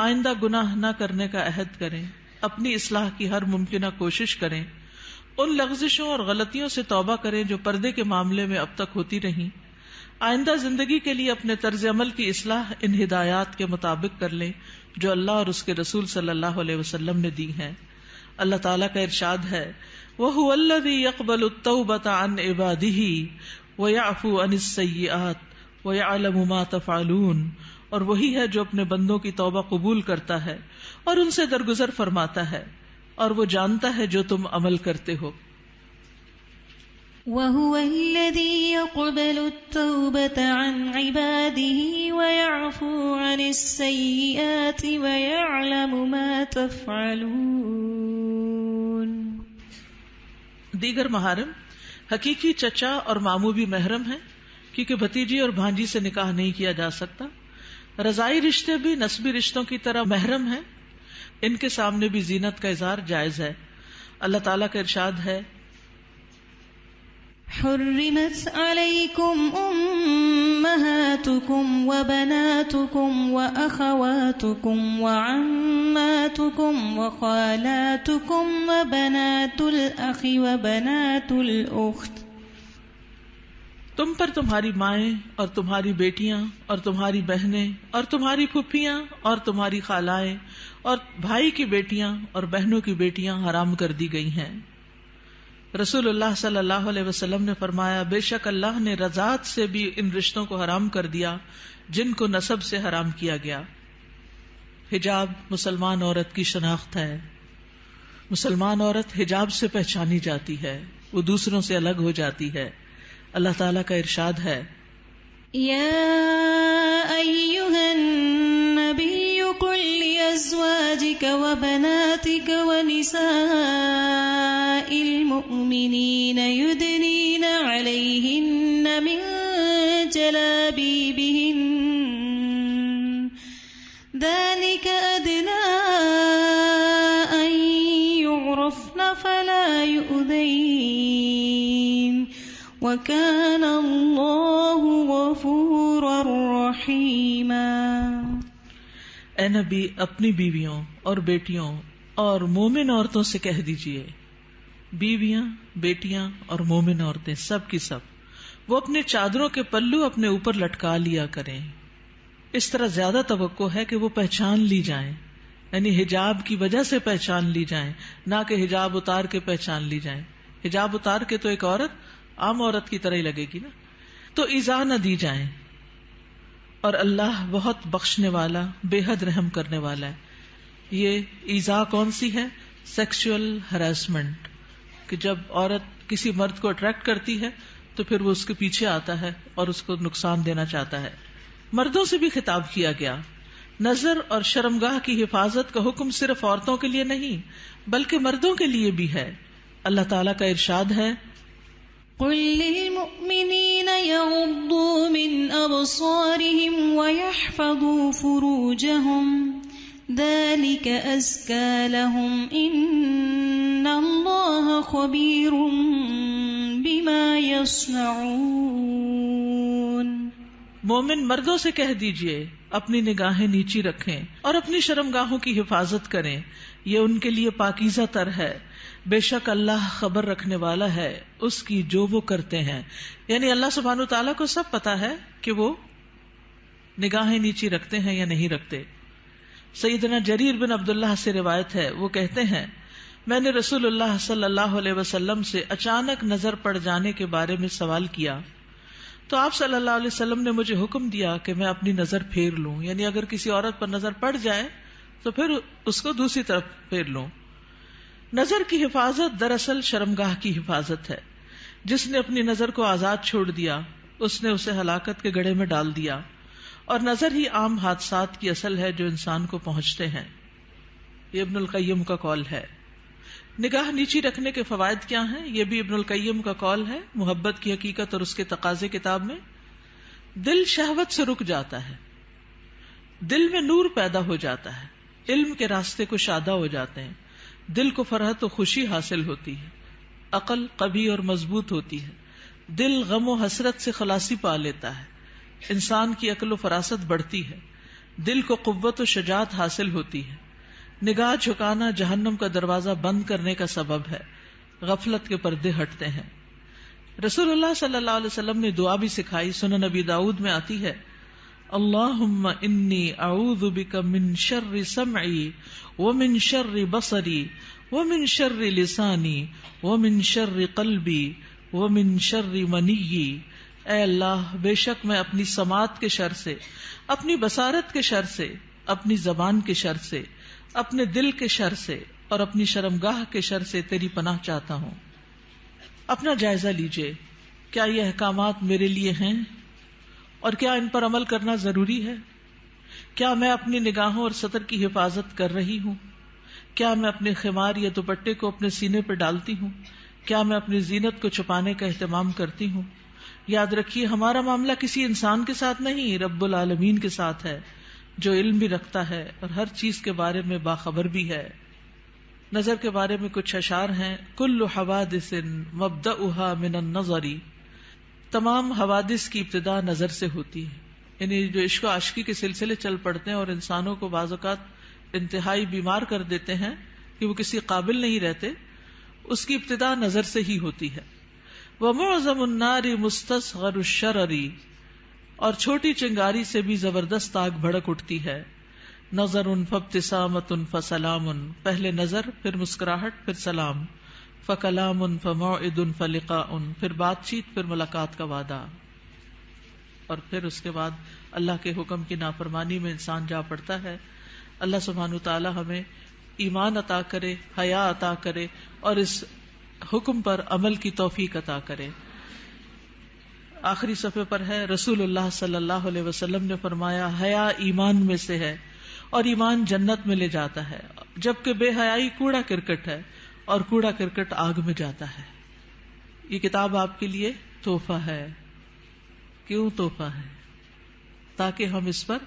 آئندہ گناہ نہ کرنے کا عہد کریں، اپنی اصلاح کی ہر ممکنہ کوشش کریں، ان لغزشوں اور غلطیوں سے توبہ کریں جو پردے کے معاملے میں اب تک ہوتی رہیں. آئندہ زندگی کے لیے اپنے طرز عمل کی اصلاح ان ہدایات کے مطابق کر لیں جو اللہ اور اس کے رسول صلی اللہ علیہ وسلم نے دی ہیں. اللہ تعالیٰ کا ارشاد ہے وَهُوَ الَّذِي يَقْبَلُ التَّوْبَةَ عَنْ عِبَادِهِ وَيَعْفُو عَنِ السَّيِّئَاتِ وَيَعْلَمُ مَا تَفْعَلُونَ، اور وہی ہے جو اپنے بندوں کی توبہ قبول کرتا ہے اور ان سے درگزر فرماتا ہے، اور وہ جانتا ہے جو تم عمل کرتے ہو. وَهُوَ الَّذِي يَقْبَلُ التَّوْبَةَ عَنْ عِبَادِهِ وَيَعْفُو عَنِ السَّيِّئَاتِ وَيَعْلَمُ مَا تَفْعَلُونَ. دیگر محارم حقیقی چچا اور ماموں بھی محرم ہیں، کیونکہ بھتیجی اور بھانجی سے نکاح نہیں کیا جا سکتا. رضائی رشتے بھی نسبی رشتوں کی طرح محرم ہیں، ان کے سامنے بھی زینت کا اظہار جائز ہے. اللہ تعالیٰ کا ارشاد ہے حرمت علیکم امہاتکم أمهاتكم وبناتكم وأخواتكم وعماتكم وخالاتكم وبنات الأخ وبنات الأخت. تم پر تمہاری مائیں اور تمہاری بیٹیاں اور تمہاری بہنیں اور تمہاری پھپھیاں اور تمہاری خالائیں اور بھائی کی بیٹیاں اور بہنوں کی بیٹیاں حرام کر دی گئی ہیں. رسول اللہ صلی اللہ علیہ وسلم نے فرمایا بے شک اللہ نے رضاعت سے بھی ان رشتوں کو حرام کر دیا جن کو نسب سے حرام کیا گیا. حجاب مسلمان عورت کی شناخت ہے. مسلمان عورت حجاب سے پہچانی جاتی ہے، وہ دوسروں سے الگ ہو جاتی ہے. اللہ تعالیٰ کا ارشاد ہے یا ایھا النبی قل لازواجک وبناتک ونساء المؤمنین یدنین علیہن من جلابیبہن ذلک ادنی ان یعرفن فلا یؤذین وَكَانَ اللَّهُ غَفُورًا رَحِيمًا. اے نبی اپنی بیویوں اور بیٹیوں اور مومن عورتوں سے کہہ دیجئے، بیویاں، بیٹیاں اور مومن عورتیں سب کی سب وہ اپنے چادروں کے پلو اپنے اوپر لٹکا لیا کریں. اس طرح زیادہ توقع ہے کہ وہ پہچان لی جائیں، یعنی حجاب کی وجہ سے پہچان لی جائیں، نہ کہ حجاب اتار کے پہچان لی جائیں. حجاب اتار کے تو ایک عورت عام عورت کی طرح ہی لگے گی نا. تو ایذا نہ دی جائیں. اور اللہ بہت بخشنے والا، بے حد رحم کرنے والا ہے. یہ ایذا کون سی ہے؟ سیکسول ہراسمنٹ، کہ جب عورت کسی مرد کو اٹریکٹ کرتی ہے تو پھر وہ اس کے پیچھے آتا ہے اور اس کو نقصان دینا چاہتا ہے. مردوں سے بھی خطاب کیا گیا. نظر اور شرمگاہ کی حفاظت کا حکم صرف عورتوں کے لیے نہیں بلکہ مردوں کے لیے بھی ہے. اللہ تعالیٰ کا ارشاد ہے قل للمؤمنین یغضوا من ابصارهم ویحفظوا فروجهم ذلك ازکی لهم ان اللہ خبیر بما یصنعون. مومن مردوں سے کہہ دیجئے اپنی نگاہیں نیچی رکھیں اور اپنی شرمگاہوں کی حفاظت کریں، یہ ان کے لیے پاکیزہ تر ہے. بے شک اللہ خبر رکھنے والا ہے اس کی جو وہ کرتے ہیں. یعنی اللہ سبحانہ وتعالیٰ کو سب پتا ہے کہ وہ نگاہیں نیچی رکھتے ہیں یا نہیں رکھتے. سیدنا جریر بن عبداللہ سے روایت ہے، وہ کہتے ہیں میں نے رسول اللہ صلی اللہ علیہ وسلم سے اچانک نظر پڑ جانے کے بارے میں سوال کیا تو آپ صلی اللہ علیہ وسلم نے مجھے حکم دیا کہ میں اپنی نظر پھیر لوں. یعنی اگر کسی عورت پر نظر پڑ جائے تو پھر اس کو دوسری طرف پھیر لوں. نظر کی حفاظت دراصل شرمگاہ کی حفاظت ہے. جس نے اپنی نظر کو آزاد چھوڑ دیا اس نے اسے ہلاکت کے گڑھے میں ڈال دیا. اور نظر ہی عام حادثات کی اصل ہے جو انسان کو پہنچتے ہیں. یہ ابن القیم کا قول ہے. نگاہ نیچی رکھنے کے فوائد کیا ہیں؟ یہ بھی ابن القیم کا قول ہے. محبت کی حقیقت اور اس کے تقاضے کتاب میں دل شہوت سے رک جاتا ہے، دل میں نور پیدا ہو جاتا ہے، علم کے راستے کو شادہ ہو جاتے ہیں، دل کو فرحت و خوشی حاصل ہوتی ہے، عقل قوی اور مضبوط ہوتی ہے، دل غم و حسرت سے خلاصی پا لیتا ہے، انسان کی عقل و فراست بڑھتی ہے، دل کو قوت و شجاعت حاصل ہوتی ہے. نگاہ جھکانا جہنم کا دروازہ بند کرنے کا سبب ہے، غفلت کے پردے ہٹتے ہیں. رسول اللہ صلی اللہ علیہ وسلم نے دعا بھی سکھائی. سنن نبی داؤد میں آتی ہے اللہم انی اعوذ بک من شر سمعی ومن شر بصری ومن شر لسانی ومن شر قلبی ومن شر منی. اے اللہ بے شک میں اپنی سماعت کے شر سے، اپنی بصارت کے شر سے، اپنی زبان کے شر سے، اپنے دل کے شر سے اور اپنی شرمگاہ کے شر سے تیری پناہ چاہتا ہوں. اپنا جائزہ لیجئے، کیا یہ احکامات میرے لیے ہیں اور کیا ان پر عمل کرنا ضروری ہے؟ کیا میں اپنی نگاہوں اور سطر کی حفاظت کر رہی ہوں؟ کیا میں اپنے خمار یا دوپٹے کو اپنے سینے پر ڈالتی ہوں؟ کیا میں اپنی زینت کو چھپانے کا اہتمام کرتی ہوں؟ یاد رکھیے ہمارا معاملہ کسی انسان کے ساتھ نہیں، رب العالمین کے ساتھ ہے جو علم بھی رکھتا ہے اور ہر چیز کے بارے میں باخبر بھی ہے. نظر کے بارے میں کچھ اشعار ہیں. کل حوادث مبدأها من النظر، تمام حوادث کی ابتدا نظر سے ہوتی ہے. یعنی جو عشق و عاشقی کے سلسلے چل پڑتے ہیں اور انسانوں کو بعض اوقات انتہائی بیمار کر دیتے ہیں کہ وہ کسی قابل نہیں رہتے، اس کی ابتدا نظر سے ہی ہوتی ہے. وَمُعْظَمُ النَّارِ مُسْتَصْغَرُ الشَّرَرِ، اور چھوٹی چنگاری سے بھی زبردست آگ بھڑک اٹھتی ہے. نظر فابتسامۃ فسلام، پہلے نظر پھر مسکراہٹ پھر سلام. فکلام فموعد فلقاء، پھر بات چیت پھر ملاقات کا وعدہ. اور پھر اس کے بعد اللہ کے حکم کی نافرمانی میں انسان جا پڑتا ہے. اللہ سبحانہ تعالی ہمیں ایمان عطا کرے، حیا عطا کرے، اور اس حکم پر عمل کی توفیق عطا کرے. آخری صفحے پر ہے، رسول اللہ صلی اللہ علیہ وسلم نے فرمایا، حیا ایمان میں سے ہے اور ایمان جنت میں لے جاتا ہے، جبکہ بے حیائی کوڑا کرکٹ ہے اور کوڑا کرکٹ آگ میں جاتا ہے. یہ کتاب آپ کے لیے تحفہ ہے. کیوں تحفہ ہے؟ تاکہ ہم اس پر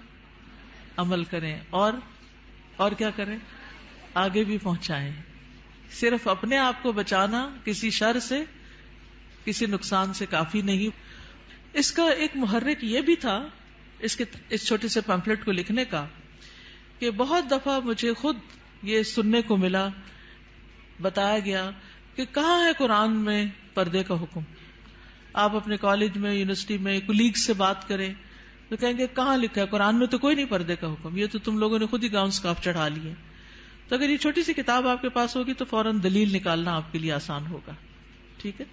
عمل کریں اور کیا کریں؟ آگے بھی پہنچائیں. صرف اپنے آپ کو بچانا کسی شر سے، کسی نقصان سے کافی نہیں. اس کا ایک محرک یہ بھی تھا اس چھوٹے سے پمفلٹ کو لکھنے کا کہ بہت دفعہ مجھے خود یہ سننے کو ملا، بتایا گیا کہ کہاں ہے قرآن میں پردے کا حکم. آپ اپنے کالج میں، یونیورسٹی میں کولیگ سے بات کریں تو کہیں گے کہاں لکھا ہے قرآن میں؟ تو کوئی نہیں پردے کا حکم، یہ تو تم لوگوں نے خود ہی گاؤن سکارف چڑھا لیے. تو اگر یہ چھوٹی سی کتاب آپ کے پاس ہوگی تو فوراً دلیل نکالنا آپ کے لیے آسان ہوگا. ٹھیک ہے؟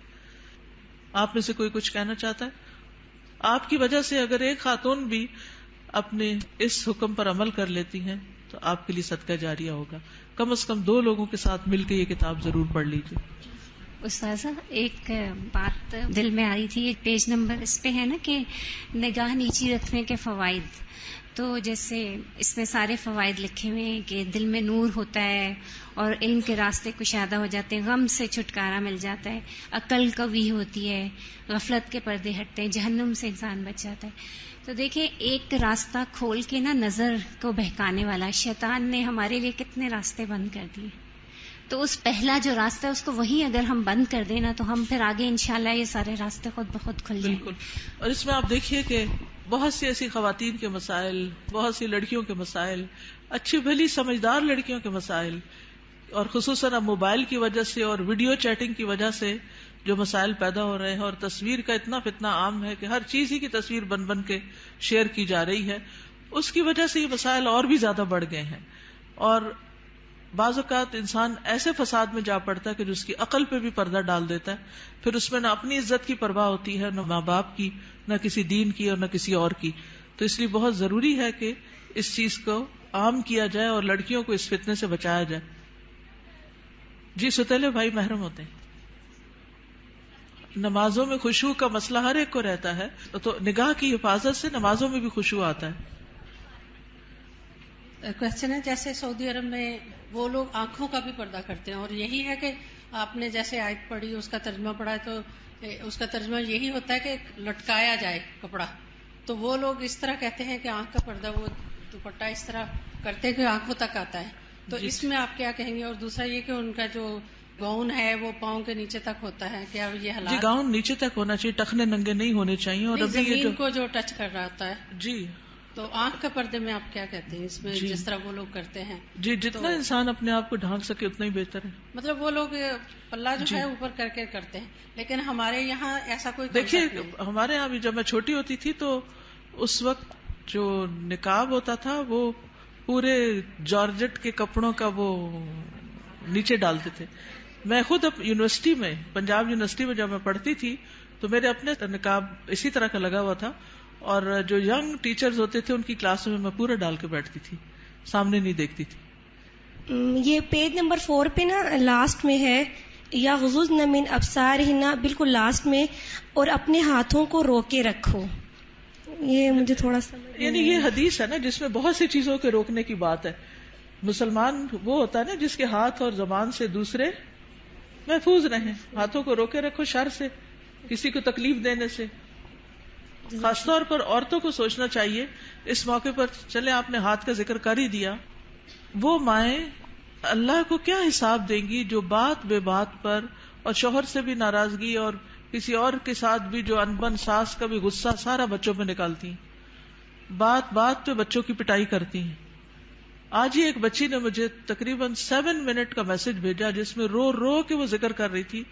آپ میں سے کوئی کچھ کہنا چاہتا ہے؟ آپ کی وجہ سے اگر ایک خاتون بھی اپنے اس حکم پر عمل کر لیتی ہیں تو آپ کے لیے صدقہ جاریہ ہوگا. کم از کم 2 لوگوں کے ساتھ مل کے یہ کتاب ضرور پڑھ لیجیے. استاذہ ایک بات دل میں آ رہی تھی، ایک پیج نمبر اس پہ ہے نا کہ نگاہ نیچی رکھنے کے فوائد. تو جیسے اس میں سارے فوائد لکھے ہوئے ہیں کہ دل میں نور ہوتا ہے اور علم کے راستے کشادہ ہو جاتے ہیں، غم سے چھٹکارا مل جاتا ہے، عقل قوی ہوتی ہے، غفلت کے پردے ہٹتے ہیں، جہنم سے انسان بچ جاتا ہے. تو دیکھیں ایک راستہ کھول کے نا نظر کو بہکانے والا شیطان نے ہمارے لیے کتنے راستے بند کر دیے. تو اس پہلا جو راستہ ہے اس کو وہی اگر ہم بند کر دیں نا تو ہم پھر آگے انشاءاللہ یہ سارے راستے خود بخود کھل جائیں. بالکل. اور اس میں آپ دیکھیے کہ بہت سی ایسی خواتین کے مسائل، بہت سی لڑکیوں کے مسائل، اچھی بھلی سمجھدار لڑکیوں کے مسائل، اور خصوصاً اب موبائل کی وجہ سے اور ویڈیو چیٹنگ کی وجہ سے جو مسائل پیدا ہو رہے ہیں، اور تصویر کا اتنا فتنہ عام ہے کہ ہر چیز ہی کی تصویر بن بن کے شیئر کی جا رہی ہے، اس کی وجہ سے یہ مسائل اور بھی زیادہ بڑھ گئے ہیں. اور بعض اوقات انسان ایسے فساد میں جا پڑتا ہے کہ جو اس کی عقل پہ بھی پردہ ڈال دیتا ہے، پھر اس میں نہ اپنی عزت کی پرواہ ہوتی ہے، نہ ماں باپ کی، نہ کسی دین کی، اور نہ کسی اور کی. تو اس لیے بہت ضروری ہے کہ اس چیز کو عام کیا جائے اور لڑکیوں کو اس فتنے سے بچایا جائے. جی ستیلے بھائی محرم ہوتے ہیں. نمازوں میں خشوع کا مسئلہ ہر ایک کو رہتا ہے، تو نگاہ کی حفاظت سے نمازوں میں بھی خشوع آتا ہے. کوشچن ہے جیسے سعودی عرب میں وہ لوگ آنکھوں کا بھی پردہ کرتے ہیں، اور یہی ہے کہ آپ نے جیسے آیت پڑھی اس کا ترجمہ پڑھا تو اس کا ترجمہ یہی ہوتا ہے کہ لٹکایا جائے کپڑا. تو وہ لوگ اس طرح کہتے ہیں کہ آنکھ کا پردہ وہ دوپٹہ اس طرح کرتے کہ آنکھوں تک آتا ہے. تو اس میں آپ کیا کہیں گے؟ اور دوسرا یہ کہ ان کا جو گاؤن ہے وہ پاؤں کے نیچے تک ہوتا ہے، کیا یہ حالات؟ جی گاؤن نیچے تک ہونا چاہیے، ٹخنے ننگے نہیں ہونے چاہیے. اور ابھی زمین کو جو ٹچ کر رہا ہوتا ہے. جی تو آنکھ کے پردے میں آپ کیا کہتے ہیں اس میں؟ جس طرح وہ لوگ کرتے ہیں، جی جتنا انسان اپنے آپ کو ڈھانک سکے اتنا ہی بہتر ہے. مطلب وہ لوگ پلہ جو ہے اوپر کر کے کرتے ہیں، لیکن ہمارے یہاں ایسا کوئی دیکھیے ہمارے یہاں بھی جب میں چھوٹی ہوتی تھی تو اس وقت جو نقاب ہوتا تھا وہ پورے جارجٹ کے کپڑوں کا وہ نیچے ڈالتے تھے. میں خود یونیورسٹی میں، پنجاب یونیورسٹی میں جب میں پڑھتی تھی تو میرے اپنے نقاب اسی طرح کا لگا ہوا تھا، اور جو ینگ ٹیچرز ہوتے تھے ان کی کلاس میں پورا ڈال کے بیٹھتی تھی، سامنے نہیں دیکھتی تھی. یہ پیج نمبر 4 پہ نا لاسٹ میں ہے، یا غضضن من ابصارہن، بالکل لاسٹ میں، اور اپنے ہاتھوں کو روکے رکھو. یہ مجھے تھوڑا سا یعنی یہ حدیث ہے نا جس میں بہت سی چیزوں کے روکنے کی بات ہے. مسلمان وہ ہوتا ہے نا جس کے ہاتھ اور زبان سے دوسرے محفوظ رہیں. ہاتھوں کو روکے رکھو شر سے، کسی کو تکلیف دینے سے. خاص طور پر عورتوں کو سوچنا چاہیے اس موقع پر. چلے آپ نے ہاتھ کا ذکر کر ہی دیا، وہ مائیں اللہ کو کیا حساب دیں گی جو بات بے بات پر اور شوہر سے بھی ناراضگی اور کسی اور کے ساتھ بھی جو انبن ساس کا بھی غصہ سارا بچوں پہ نکالتی ہیں. بات بات پہ بچوں کی پٹائی کرتی ہیں. آج ہی ایک بچی نے مجھے تقریباً 7 منٹ کا میسج بھیجا جس میں رو رو کے وہ ذکر کر رہی تھی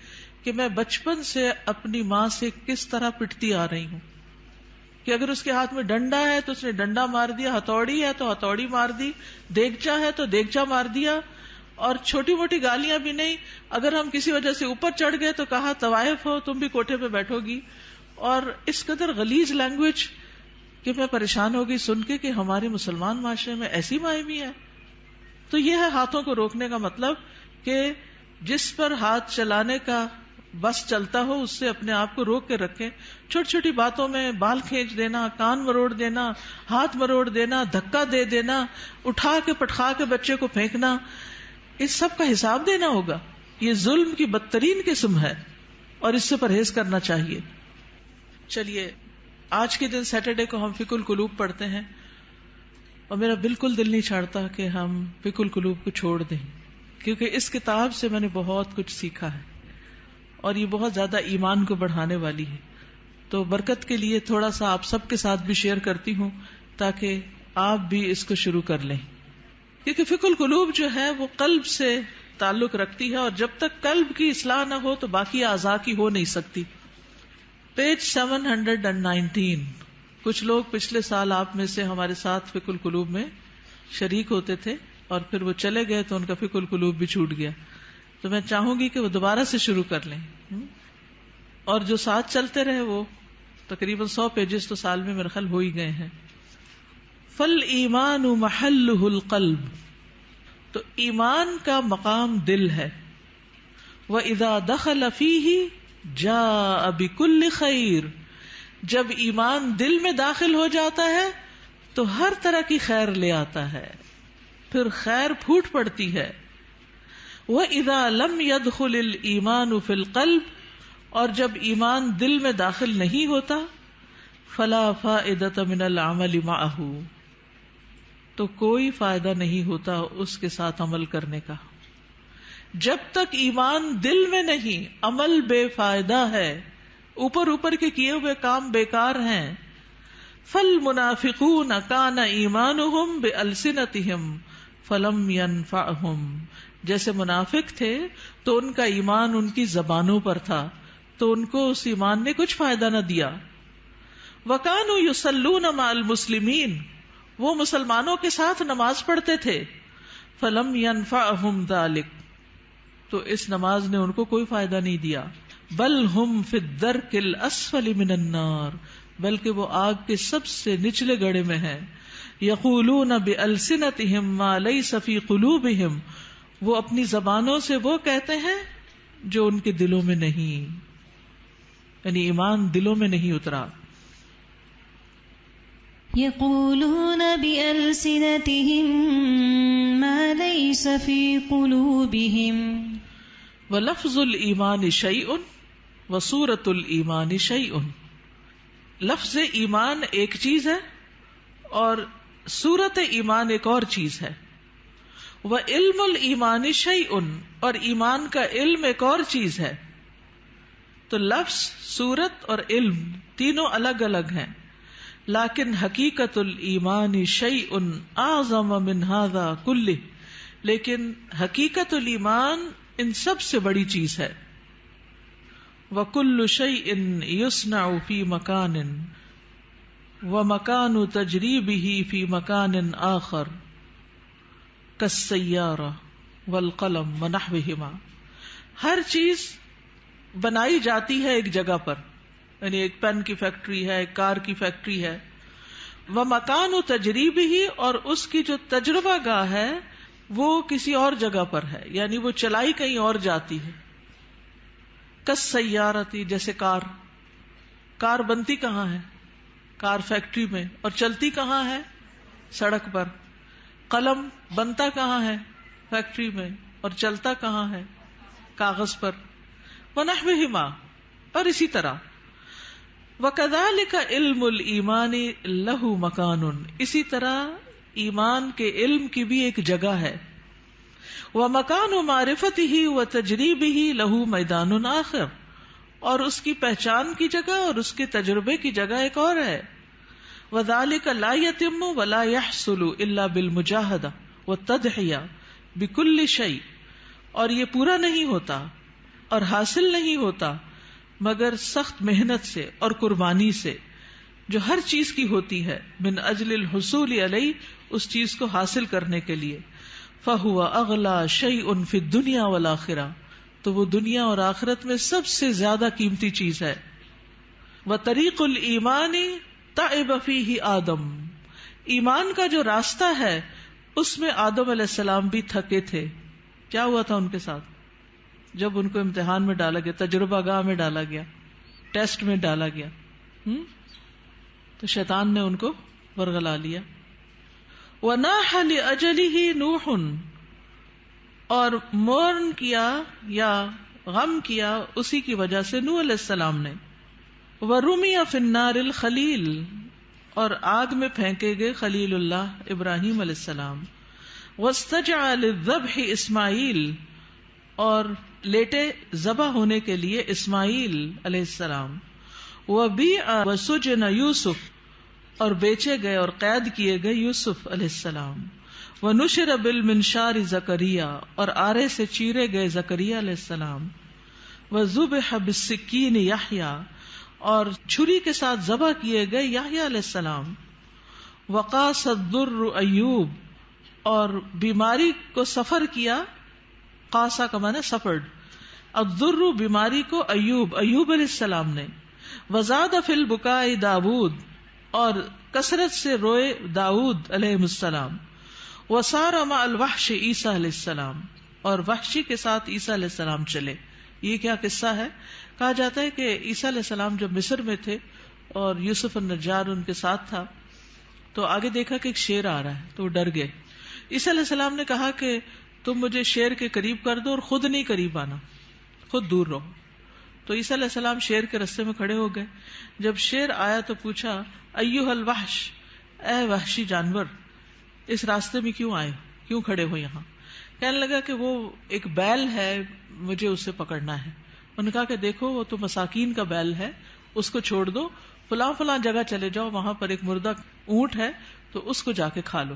کہ میں بچپن سے اپنی ماں سے کس طرح پٹتی آ رہی ہوں، کہ اگر اس کے ہاتھ میں ڈنڈا ہے تو اس نے ڈنڈا مار دیا، ہتھوڑی ہے تو ہتھوڑی مار دی، دیگچا ہے تو دیگچا مار دیا، اور چھوٹی موٹی گالیاں بھی نہیں. اگر ہم کسی وجہ سے اوپر چڑھ گئے تو کہا طوائف ہو تم بھی کوٹھے پہ بیٹھو گی. اور اس قدر غلیظ لینگویج کہ میں پریشان ہو گئی سن کے کہ ہمارے مسلمان معاشرے میں ایسی مائیں بھی ہیں. تو یہ ہے ہاتھوں کو روکنے کا مطلب کہ جس پر ہاتھ چلانے کا بس چلتا ہو اس سے اپنے آپ کو روک کے رکھیں. چھوٹی چھوٹی باتوں میں بال کھینچ دینا، کان مروڑ دینا، ہاتھ مروڑ دینا، دھکا دے دینا، اٹھا کے پٹخا کے بچے کو پھینکنا، اس سب کا حساب دینا ہوگا. یہ ظلم کی بدترین قسم ہے اور اس سے پرہیز کرنا چاہیے. چلیے آج کے دن سیٹرڈے کو ہم فقہ القلوب پڑھتے ہیں اور میرا بالکل دل نہیں چاہتا کہ ہم فقہ القلوب کو چھوڑ دیں، کیونکہ اس کتاب سے میں نے بہت کچھ سیکھا ہے اور یہ بہت زیادہ ایمان کو بڑھانے والی ہے. تو برکت کے لیے تھوڑا سا آپ سب کے ساتھ بھی شیئر کرتی ہوں تاکہ آپ بھی اس کو شروع کر لیں، کیونکہ فقہ القلوب جو ہے وہ قلب سے تعلق رکھتی ہے اور جب تک قلب کی اصلاح نہ ہو تو باقی اعضاء کی ہو نہیں سکتی. پیج 719. کچھ لوگ پچھلے سال آپ میں سے ہمارے ساتھ فقہ القلوب میں شریک ہوتے تھے اور پھر وہ چلے گئے تو ان کا فقہ القلوب بھی چھوٹ گیا. تو میں چاہوں گی کہ وہ دوبارہ سے شروع کر لیں، اور جو ساتھ چلتے رہے وہ تقریباً 100 پیجز تو سال میں میرے خیال ہو ہی گئے ہیں. فالایمان محلہ القلب، تو ایمان کا مقام دل ہے. وَإِذَا دَخَلَ فِيهِ جاء بِكُلِّ خَيْرٍ، جب ایمان دل میں داخل ہو جاتا ہے تو ہر طرح کی خیر لے آتا ہے، پھر خیر پھوٹ پڑتی ہے. وَإِذَا لَمْ يَدْخُلِ الْإِيمَانُ فِي الْقَلْبِ، اور جب ایمان دل میں داخل نہیں ہوتا فَلَا فَائِدَةَ مِنَ الْعَمَلِ مَعَهُ، تو کوئی فائدہ نہیں ہوتا اس کے ساتھ عمل کرنے کا. جب تک ایمان دل میں نہیں عمل بے فائدہ ہے، اوپر اوپر کے کیے ہوئے کام بیکار ہیں. فالمنافقون کان ایمانہم بألسنتہم فلم ینفعہم، جیسے منافق تھے تو ان کا ایمان ان کی زبانوں پر تھا تو ان کو اس ایمان نے کچھ فائدہ نہ دیا. وکانوا یصلون مع المسلمین، وہ مسلمانوں کے ساتھ نماز پڑھتے تھے. فلم ینفعہم ذلک، تو اس نماز نے ان کو کوئی فائدہ نہیں دیا. بل ہم فی الدرک الاسفل من النار، بلکہ وہ آگ کے سب سے نچلے گڑھے میں ہیں. یقولون بألسنتہم ما لیس فی قلوبہم، وہ اپنی زبانوں سے وہ کہتے ہیں جو ان کے دلوں میں نہیں، یعنی ایمان دلوں میں نہیں اترا. یقولون بألسنتہم ما لیس فی قلوبہم وَلَفْظُ الْإِيمَانِ شَيْءٌ وَصُورَةُ الْإِيمَانِ شَيْءٌ، لفظ ایمان ایک چیز ہے اور صورت ایمان ایک اور چیز ہے. وَعِلْمُ الْإِيمَانِ شَيْءٌ، اور ایمان کا علم ایک اور چیز ہے. تو لفظ، صورت اور علم تینوں الگ الگ ہیں، لیکن حقیقت الایمان شیء اعظم من ھذا کلہ، لیکن حقیقت الایمان ان سب سے بڑی چیز ہے. وَكُلُّ شَيْءٍ يُصْنَعُ فِي مَكَانٍ وَمَكَانُ تَجْرِيبِهِ فِي مَكَانٍ آخر كَالسَّيَّارَةِ وَالْقَلَمِ وَنَحْوِهِمَا، ہر چیز بنائی جاتی ہے ایک جگہ پر، یعنی ایک پین کی فیکٹری ہے، ایک کار کی فیکٹری ہے. وَمَكَانُ تَجْرِيبِهِ، اور اس کی جو تجربہ گاہ ہے وہ کسی اور جگہ پر ہے، یعنی وہ چلائی کہیں اور جاتی ہے. کَالسَّيَّارَةِ، جیسے کار بنتی کہاں ہے؟ کار فیکٹری میں، اور چلتی کہاں ہے؟ سڑک پر. قلم بنتا کہاں ہے؟ فیکٹری میں، اور چلتا کہاں ہے؟ کاغذ پر. وَنَحْوِهِمَا، اور اسی طرح. وَكَذَلِكَ عِلْمُ الْإِيمَانِ لَهُ مَكَانٌ، اسی طرح ایمان کے علم کی بھی ایک جگہ ہے. وَمَكَانُ مَعْرِفَتِهِ وَتَجْرِيبِهِ لَهُ مَيْدَانٌ آخر، اور اس کی پہچان کی جگہ اور اس کے تجربے کی جگہ ایک اور ہے. وذلك لا يتم ولا يحصل الا بالمجاهدة والتضحية بكل شيء، اور یہ پورا نہیں ہوتا اور حاصل نہیں ہوتا مگر سخت محنت سے اور قربانی سے، جو ہر چیز کی ہوتی ہے، من اجل الحصول علیہ، اس چیز کو حاصل کرنے کے لیے، فہو اغلی شیء فی الدنیا والآخرہ، تو وہ دنیا اور آخرت میں سب سے زیادہ قیمتی چیز ہے۔ وطریق الایمان تعب فیہ آدم، ایمان کا جو راستہ ہے اس میں آدم علیہ السلام بھی تھکے تھے۔ کیا ہوا تھا ان کے ساتھ؟ جب ان کو امتحان میں ڈالا گیا، تجربہ گاہ میں ڈالا گیا، ٹیسٹ میں ڈالا گیا، تو شیطان نے ان کو ورغلا لیا۔ وَنَاحَ لِأَجَلِهِ نوح، اور مورن کیا یا غم کیا اسی کی وجہ سے نوح علیہ السلام نے۔ وَرُمِيَ فِي النَّارِ الْخَلِيلِ، اور آگ میں پھینکے گئے خلیل اللہ ابراہیم علیہ السلام۔ وَاسْتَجَعَ لِلذَّبْحِ اسماعیل، اور لیٹے ذبح ہونے کے لیے اسماعیل علیہ السلام۔ وَبِيعَ وَسُجِنَ یوسف، اور بیچے گئے اور قید کیے گئے یوسف علیہ السلام۔ وَنُشِرَ بِالْمِنشَارِ زکریا، اور آرے سے چیرے گئے زکریا علیہ السلام۔ وَذُبِحَ بِالسِّكِّينِ یحییٰ، اور چھری کے ساتھ ذبح کیے گئے یحییٰ علیہ السلام۔ وَقَاسَ الضُّرُّ ایوب، اور بیماری کو سفر کیا، قاسا کا معنی سفرڈ، الضر بیماری کو ایوب علیہ السلام نے۔ وزاد فی البکاء داود، اور کثرت سے روئے داود علیہ السلام۔ وسار مع الوحش عیسیٰ علیہ السلام، اور وحشی کے ساتھ عیسیٰ علیہ السلام چلے۔ یہ کیا قصہ ہے؟ کہا جاتا ہے کہ عیسیٰ علیہ السلام جب مصر میں تھے اور یوسف النجار ان کے ساتھ تھا، تو آگے دیکھا کہ ایک شیر آ رہا ہے تو وہ ڈر گئے۔ عیسیٰ علیہ السلام نے کہا کہ تم مجھے شیر کے قریب کر دو اور خود نہیں قریب آنا، خود دور رہو۔ تو عیسیٰ علیہ السلام شیر کے رستے میں کھڑے ہو گئے۔ جب شیر آیا تو پوچھا ایھا الوحش، اے وحشی جانور، اس راستے میں کیوں آئے، کیوں کھڑے ہو یہاں؟ کہنے لگا کہ وہ ایک بیل ہے، مجھے اسے پکڑنا ہے۔ انہوں نے کہا کہ دیکھو وہ تو مساکین کا بیل ہے، اس کو چھوڑ دو، فلاں فلاں جگہ چلے جاؤ، وہاں پر ایک مردہ اونٹ ہے تو اس کو جا کے کھا لو۔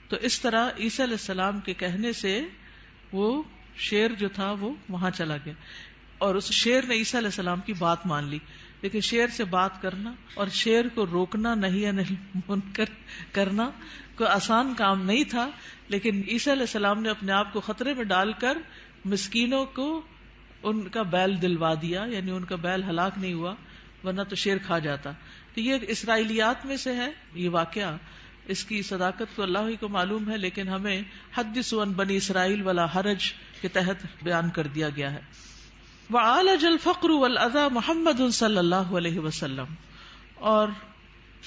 تو اس طرح عیسیٰ علیہ السلام کے کہنے سے وہ شیر جو تھا وہ وہاں چلا گیا، اور اس شیر نے عیسیٰ علیہ السلام کی بات مان لی۔ لیکن شیر سے بات کرنا اور شیر کو روکنا نہیں منکر کرنا کوئی آسان کام نہیں تھا، لیکن عیسیٰ علیہ السلام نے اپنے آپ کو خطرے میں ڈال کر مسکینوں کو ان کا بیل دلوا دیا، یعنی ان کا بیل ہلاک نہیں ہوا، ورنہ تو شیر کھا جاتا۔ تو یہ اسرائیلیات میں سے ہے یہ واقعہ، اس کی صداقت تو اللہ ہی کو معلوم ہے، لیکن ہمیں حدثوا عن بنی اسرائیل ولا حرج کے تحت بیان کر دیا گیا ہے۔ وعالج الفقر والاذى محمد صلی اللہ علیہ وسلم، اور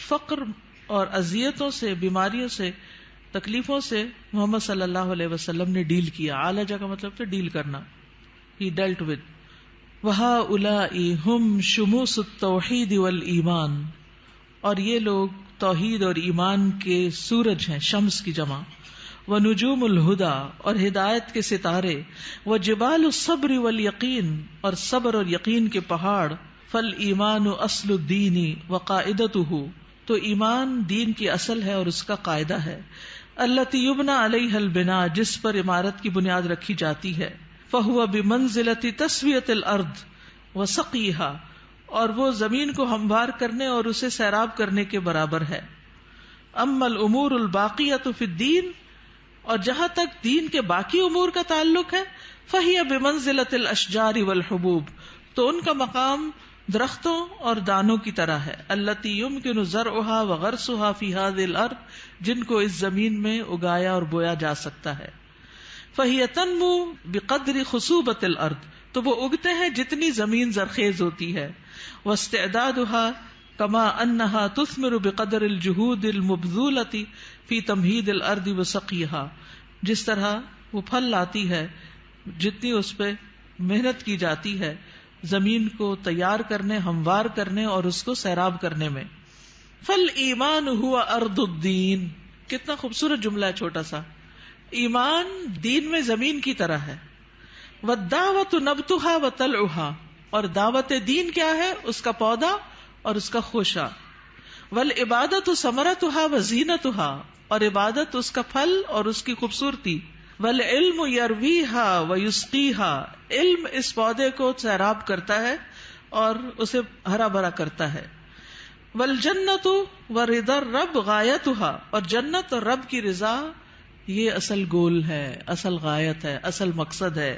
فقر اور اذیتوں سے، بیماریوں سے، تکلیفوں سے محمد صلی اللہ علیہ وسلم نے ڈیل کیا۔ عالجہ کا مطلب ہے ڈیل کرنا، he dealt with۔ وَهَؤُلَاءِ هُمْ شُمُوسُ التوحید والایمان، اور یہ لوگ توحید اور ایمان کے سورج ہیں، شمس کی جمع۔ وَنُجُومُ الْهُدَى، اور ہدایت کے ستارے۔ وَجِبَالُ الصَّبْرِ وَالْيَقِينِ، اور صبر اور یقین کے پہاڑ۔ فَالْإِيمَانُ أَصْلُ الدِّينِ وَقَاعِدَتُهُ، تو ایمان دین کی اصل ہے اور اس کا قاعدہ ہے۔ الَّتِي يُبْنَى عَلَيْهَا الْبِنَاءُ، جس پر عمارت کی بنیاد رکھی جاتی ہے۔ فَهُوَ بِمَنزِلَةِ تَسْوِيَةِ الْأَرْضِ وَسَقْيِهَا، اور وہ زمین کو ہموار کرنے اور اسے سیراب کرنے کے برابر ہے۔ اما الامور الباقیۃ فی الدین، اور جہاں تک دین کے باقی امور کا تعلق ہے، فہی بمنزلۃ الاشجار والحبوب، تو ان کا مقام درختوں اور دانوں کی طرح ہے۔ التی یمکن زرعها وغرسها فی هذه الارض، جن کو اس زمین میں اگایا اور بویا جا سکتا ہے۔ فہی تنمو بقدر خصوبۃ الارض، تو وہ اگتے ہیں جتنی زمین زرخیز ہوتی ہے۔ واستعدادها کما انها تثمر بقدر الجهود المبذولۃ فی تمہید الارض وسقیها، جس طرح وہ پھل لاتی ہے جتنی اس پہ محنت کی جاتی ہے زمین کو تیار کرنے، ہموار کرنے اور اس کو سیراب کرنے میں۔ فالایمان هو ارض الدین، کتنا خوبصورت جملہ ہے چھوٹا سا۔ ایمان دین میں زمین کی طرح ہے۔ والدعوۃ نبتها وطلعها، اور دعوت دین کیا ہے؟ اس کا پودا اور اس کا خوشہ۔ والعبادت ثمرتها وزینتها، اور عبادت اس کا پھل اور اس کی خوبصورتی. والعلم یرویها ویسقیها، علم اس پودے کو سیراب کرتا ہے اور اسے ہرا بھرا کرتا ہے. والجنت ورضا الرب غایتها، اور جنت اور رب کی رضا یہ اصل گول ہے، اصل غایت ہے، اصل مقصد ہے.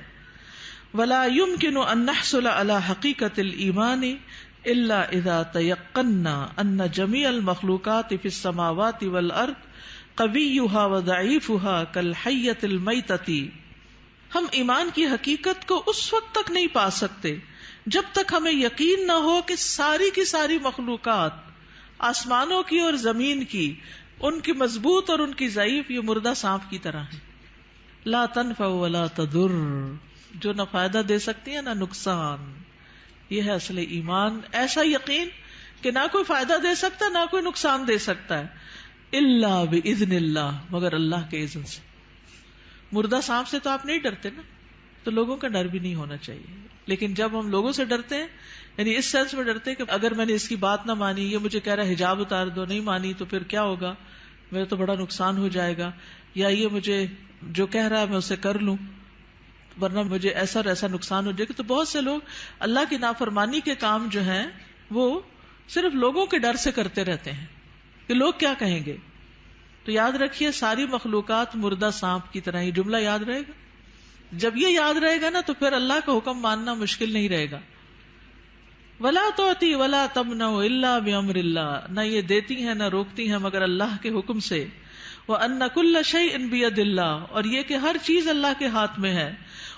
ولا يمكن ان نحصل على حقیقت الایمان الا اذا تيقنا ان جميع المخلوقات في السماوات والارض قویها وضعیفها كالحیۃ المیتۃ. ہم ایمان کی حقیقت کو اس وقت تک نہیں پا سکتے جب تک ہمیں یقین نہ ہو کہ ساری کی ساری مخلوقات، آسمانوں کی اور زمین کی، ان کی مضبوط اور ان کی ضعیف یہ مردہ سانپ کی طرح ہے. لا تنفع ولا تضر، جو نہ فائدہ دے سکتی ہے نہ نقصان. یہ ہے اصل ایمان، ایسا یقین کہ نہ کوئی فائدہ دے سکتا نہ کوئی نقصان دے سکتا ہے، الا باذن اللہ، مگر اللہ کے اذن سے. مردہ سانپ سے تو آپ نہیں ڈرتے نا، تو لوگوں کا ڈر بھی نہیں ہونا چاہیے. لیکن جب ہم لوگوں سے ڈرتے ہیں، یعنی اس سینس میں ڈرتے کہ اگر میں نے اس کی بات نہ مانی، یہ مجھے کہہ رہا ہے حجاب اتار دو، نہیں مانی تو پھر کیا ہوگا، میرا تو بڑا نقصان ہو جائے گا، یا یہ مجھے جو کہہ رہا ہے میں اسے کر لوں ورنہ مجھے ایسا اور ایسا نقصان ہو جائے گا. تو بہت سے لوگ اللہ کی نافرمانی کے کام جو ہیں وہ صرف لوگوں کے ڈر سے کرتے رہتے ہیں کہ لوگ کیا کہیں گے. تو یاد رکھیے ساری مخلوقات مردہ سانپ کی طرح، یہ جملہ یاد رہے گا. جب یہ یاد رہے گا نا تو پھر اللہ کا حکم ماننا مشکل نہیں رہے گا. ولا تعطی ولا تمنع الا بامر اللہ، نہ یہ دیتی ہیں نہ روکتی ہیں مگر اللہ کے حکم سے. وان کل شیء بید اللہ، اور یہ کہ ہر چیز اللہ کے ہاتھ میں ہے.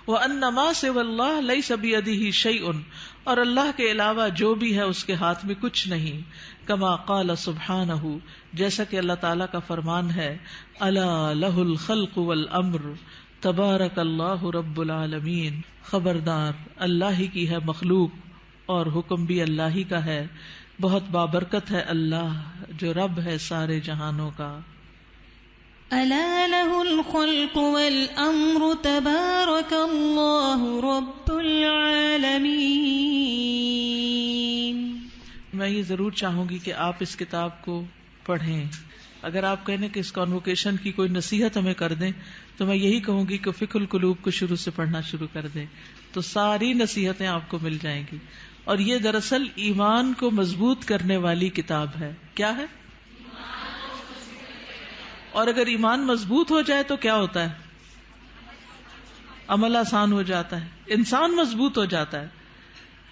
وان ما سوى اللہ لیس بیدہ شیء، اور اللہ کے علاوہ جو بھی ہے اس کے ہاتھ میں کچھ نہیں. کما قال سبحانہ، جیسا کہ اللہ تعالیٰ کا فرمان ہے، الا لہ الخلق والامر تبارک اللہ رب العالمین. خبردار اللہ ہی کی ہے مخلوق اور حکم بھی اللہ ہی کا ہے، بہت بابرکت ہے اللہ جو رب ہے سارے جہانوں کا. ألا له الخلق والأمر تبارك الله رب العالمين. میں یہ ضرور چاہوں گی کہ آپ اس کتاب کو پڑھیں. اگر آپ کہنے کہ اس کانوکیشن کی کوئی نصیحت ہمیں کر دیں تو میں یہی کہوں گی کہ فقہ القلوب کو شروع سے پڑھنا شروع کر دیں تو ساری نصیحتیں آپ کو مل جائیں گی. اور یہ دراصل ایمان کو مضبوط کرنے والی کتاب ہے. کیا ہے؟ اور اگر ایمان مضبوط ہو جائے تو کیا ہوتا ہے؟ عمل آسان ہو جاتا ہے، انسان مضبوط ہو جاتا ہے.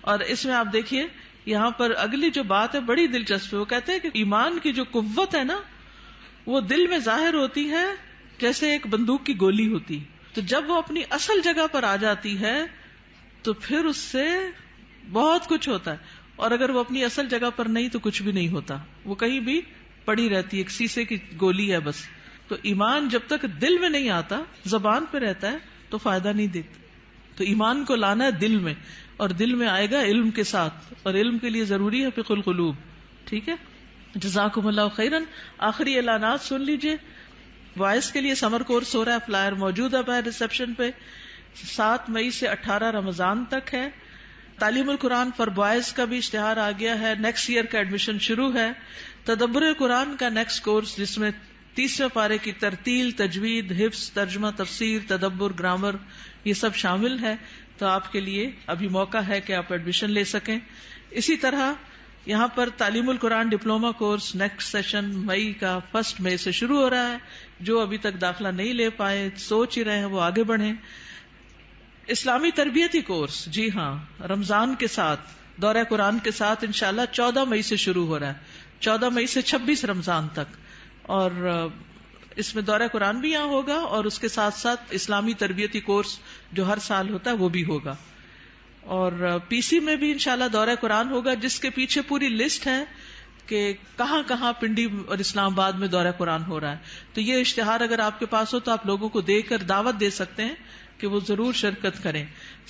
اور اس میں آپ دیکھیے یہاں پر اگلی جو بات ہے بڑی دلچسپ ہے. وہ کہتے ہیں کہ ایمان کی جو قوت ہے نا وہ دل میں ظاہر ہوتی ہے جیسے ایک بندوق کی گولی ہوتی. تو جب وہ اپنی اصل جگہ پر آ جاتی ہے تو پھر اس سے بہت کچھ ہوتا ہے. اور اگر وہ اپنی اصل جگہ پر نہیں تو کچھ بھی نہیں ہوتا، وہ کہیں بھی پڑی رہتی ہے، ایک سیسے کی گولی ہے بس. تو ایمان جب تک دل میں نہیں آتا، زبان پہ رہتا ہے تو فائدہ نہیں دیتا. تو ایمان کو لانا ہے دل میں، اور دل میں آئے گا علم کے ساتھ، اور علم کے لیے ضروری ہے فقہ القلوب. ٹھیک ہے، جزاکم اللہ خیرن. آخری اعلانات سن لیجئے. بوائز کے لیے سمر کورس ہو رہا ہے، فلائر موجود ہے ریسپشن پہ. 7 مئی سے 18 رمضان تک ہے. تعلیم القرآن فار بوائز کا بھی اشتہار آ گیا ہے، نیکسٹ ایئر کا ایڈمیشن شروع ہے. تدبر قرآن کا نیکسٹ کورس جس میں 30ویں پارے کی ترتیل، تجوید، حفظ، ترجمہ، تفسیر، تدبر، گرامر یہ سب شامل ہے. تو آپ کے لیے ابھی موقع ہے کہ آپ ایڈمیشن لے سکیں. اسی طرح یہاں پر تعلیم القرآن ڈپلوما کورس نیکسٹ سیشن مئی کا 1 مئی سے شروع ہو رہا ہے. جو ابھی تک داخلہ نہیں لے پائے، سوچ ہی رہے ہیں، وہ آگے بڑھیں. اسلامی تربیتی کورس، جی ہاں، رمضان کے ساتھ دورہ قرآن کے ساتھ انشاءاللہ 14 مئی سے شروع ہو رہا ہے، 14 مئی سے 26 رمضان تک. اور اس میں دورہ قرآن بھی یہاں ہوگا اور اس کے ساتھ ساتھ اسلامی تربیتی کورس جو ہر سال ہوتا ہے وہ بھی ہوگا. اور پی سی میں بھی انشاءاللہ دورہ قرآن ہوگا جس کے پیچھے پوری لسٹ ہے کہ کہاں کہاں پنڈی اور اسلام آباد میں دورہ قرآن ہو رہا ہے. تو یہ اشتہار اگر آپ کے پاس ہو تو آپ لوگوں کو دے کر دعوت دے سکتے ہیں کہ وہ ضرور شرکت کریں.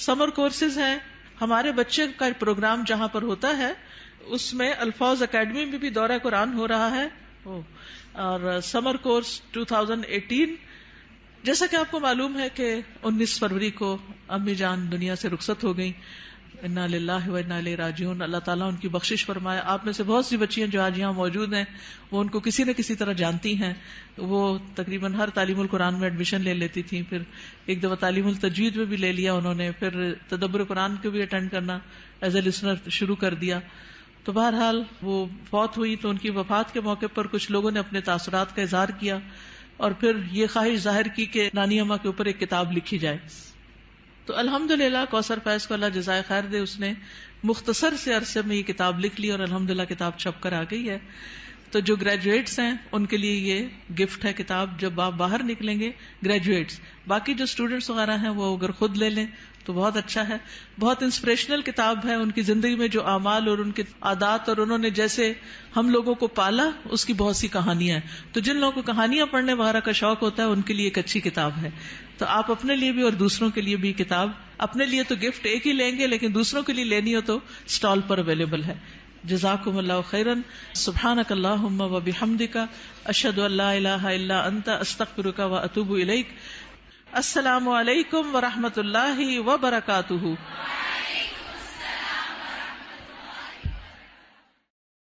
سمر کورسز ہیں. ہمارے بچے کا پروگرام جہاں پر ہوتا ہے اس میں الفاظ اکیڈمی میں بھی دورہ قرآن ہو رہا ہے. اور سمر کورس 2018 جیسا کہ آپ کو معلوم ہے کہ 19 فروری کو امی جان دنیا سے رخصت ہو گئی. انا للہ و انا الیہ راجعون. اللہ تعالیٰ ان کی بخشش فرمائے. آپ میں سے بہت سی بچیاں جو آج یہاں موجود ہیں وہ ان کو کسی نہ کسی طرح جانتی ہیں. وہ تقریباً ہر تعلیم القرآن میں ایڈمیشن لے لیتی تھیں, پھر ایک دفعہ تعلیم التجوید میں بھی لے لیا انہوں نے, پھر تدبر قرآن کو بھی اٹینڈ کرنا ایز اے لسنر شروع کر دیا. تو بہرحال وہ فوت ہوئی تو ان کی وفات کے موقع پر کچھ لوگوں نے اپنے تاثرات کا اظہار کیا اور پھر یہ خواہش ظاہر کی کہ نانی اماں کے اوپر ایک کتاب لکھی جائے. تو الحمدللہ کوثر فیض کو اللہ جزائے خیر دے, اس نے مختصر سے عرصے میں یہ کتاب لکھ لی اور الحمدللہ کتاب چھپ کر آ گئی ہے. تو جو گریجویٹس ہیں ان کے لیے یہ گفٹ ہے کتاب, جب آپ باہر نکلیں گے گریجویٹس. باقی جو اسٹوڈینٹس وغیرہ ہیں وہ اگر خود لے لیں تو بہت اچھا ہے. بہت انسپریشنل کتاب ہے. ان کی زندگی میں جو اعمال اور ان کے عادات اور انہوں نے جیسے ہم لوگوں کو پالا اس کی بہت سی کہانیاں ہیں. تو جن لوگوں کو کہانیاں پڑھنے وغیرہ کا شوق ہوتا ہے ان کے لیے ایک اچھی کتاب ہے. تو آپ اپنے لیے بھی اور دوسروں کے لیے بھی کتاب, اپنے لیے تو گفٹ ایک ہی لیں گے لیکن دوسروں کے لیے لینی ہو تو اسٹال پر اویلیبل ہے. جزاکم اللہ خیرا. سبحانک اللہم و بحمدک, اشہد ان لا الہ الا انت, استغفرک و اتوب الیک. السلام علیکم ورحمۃ اللہ وبرکاتہ.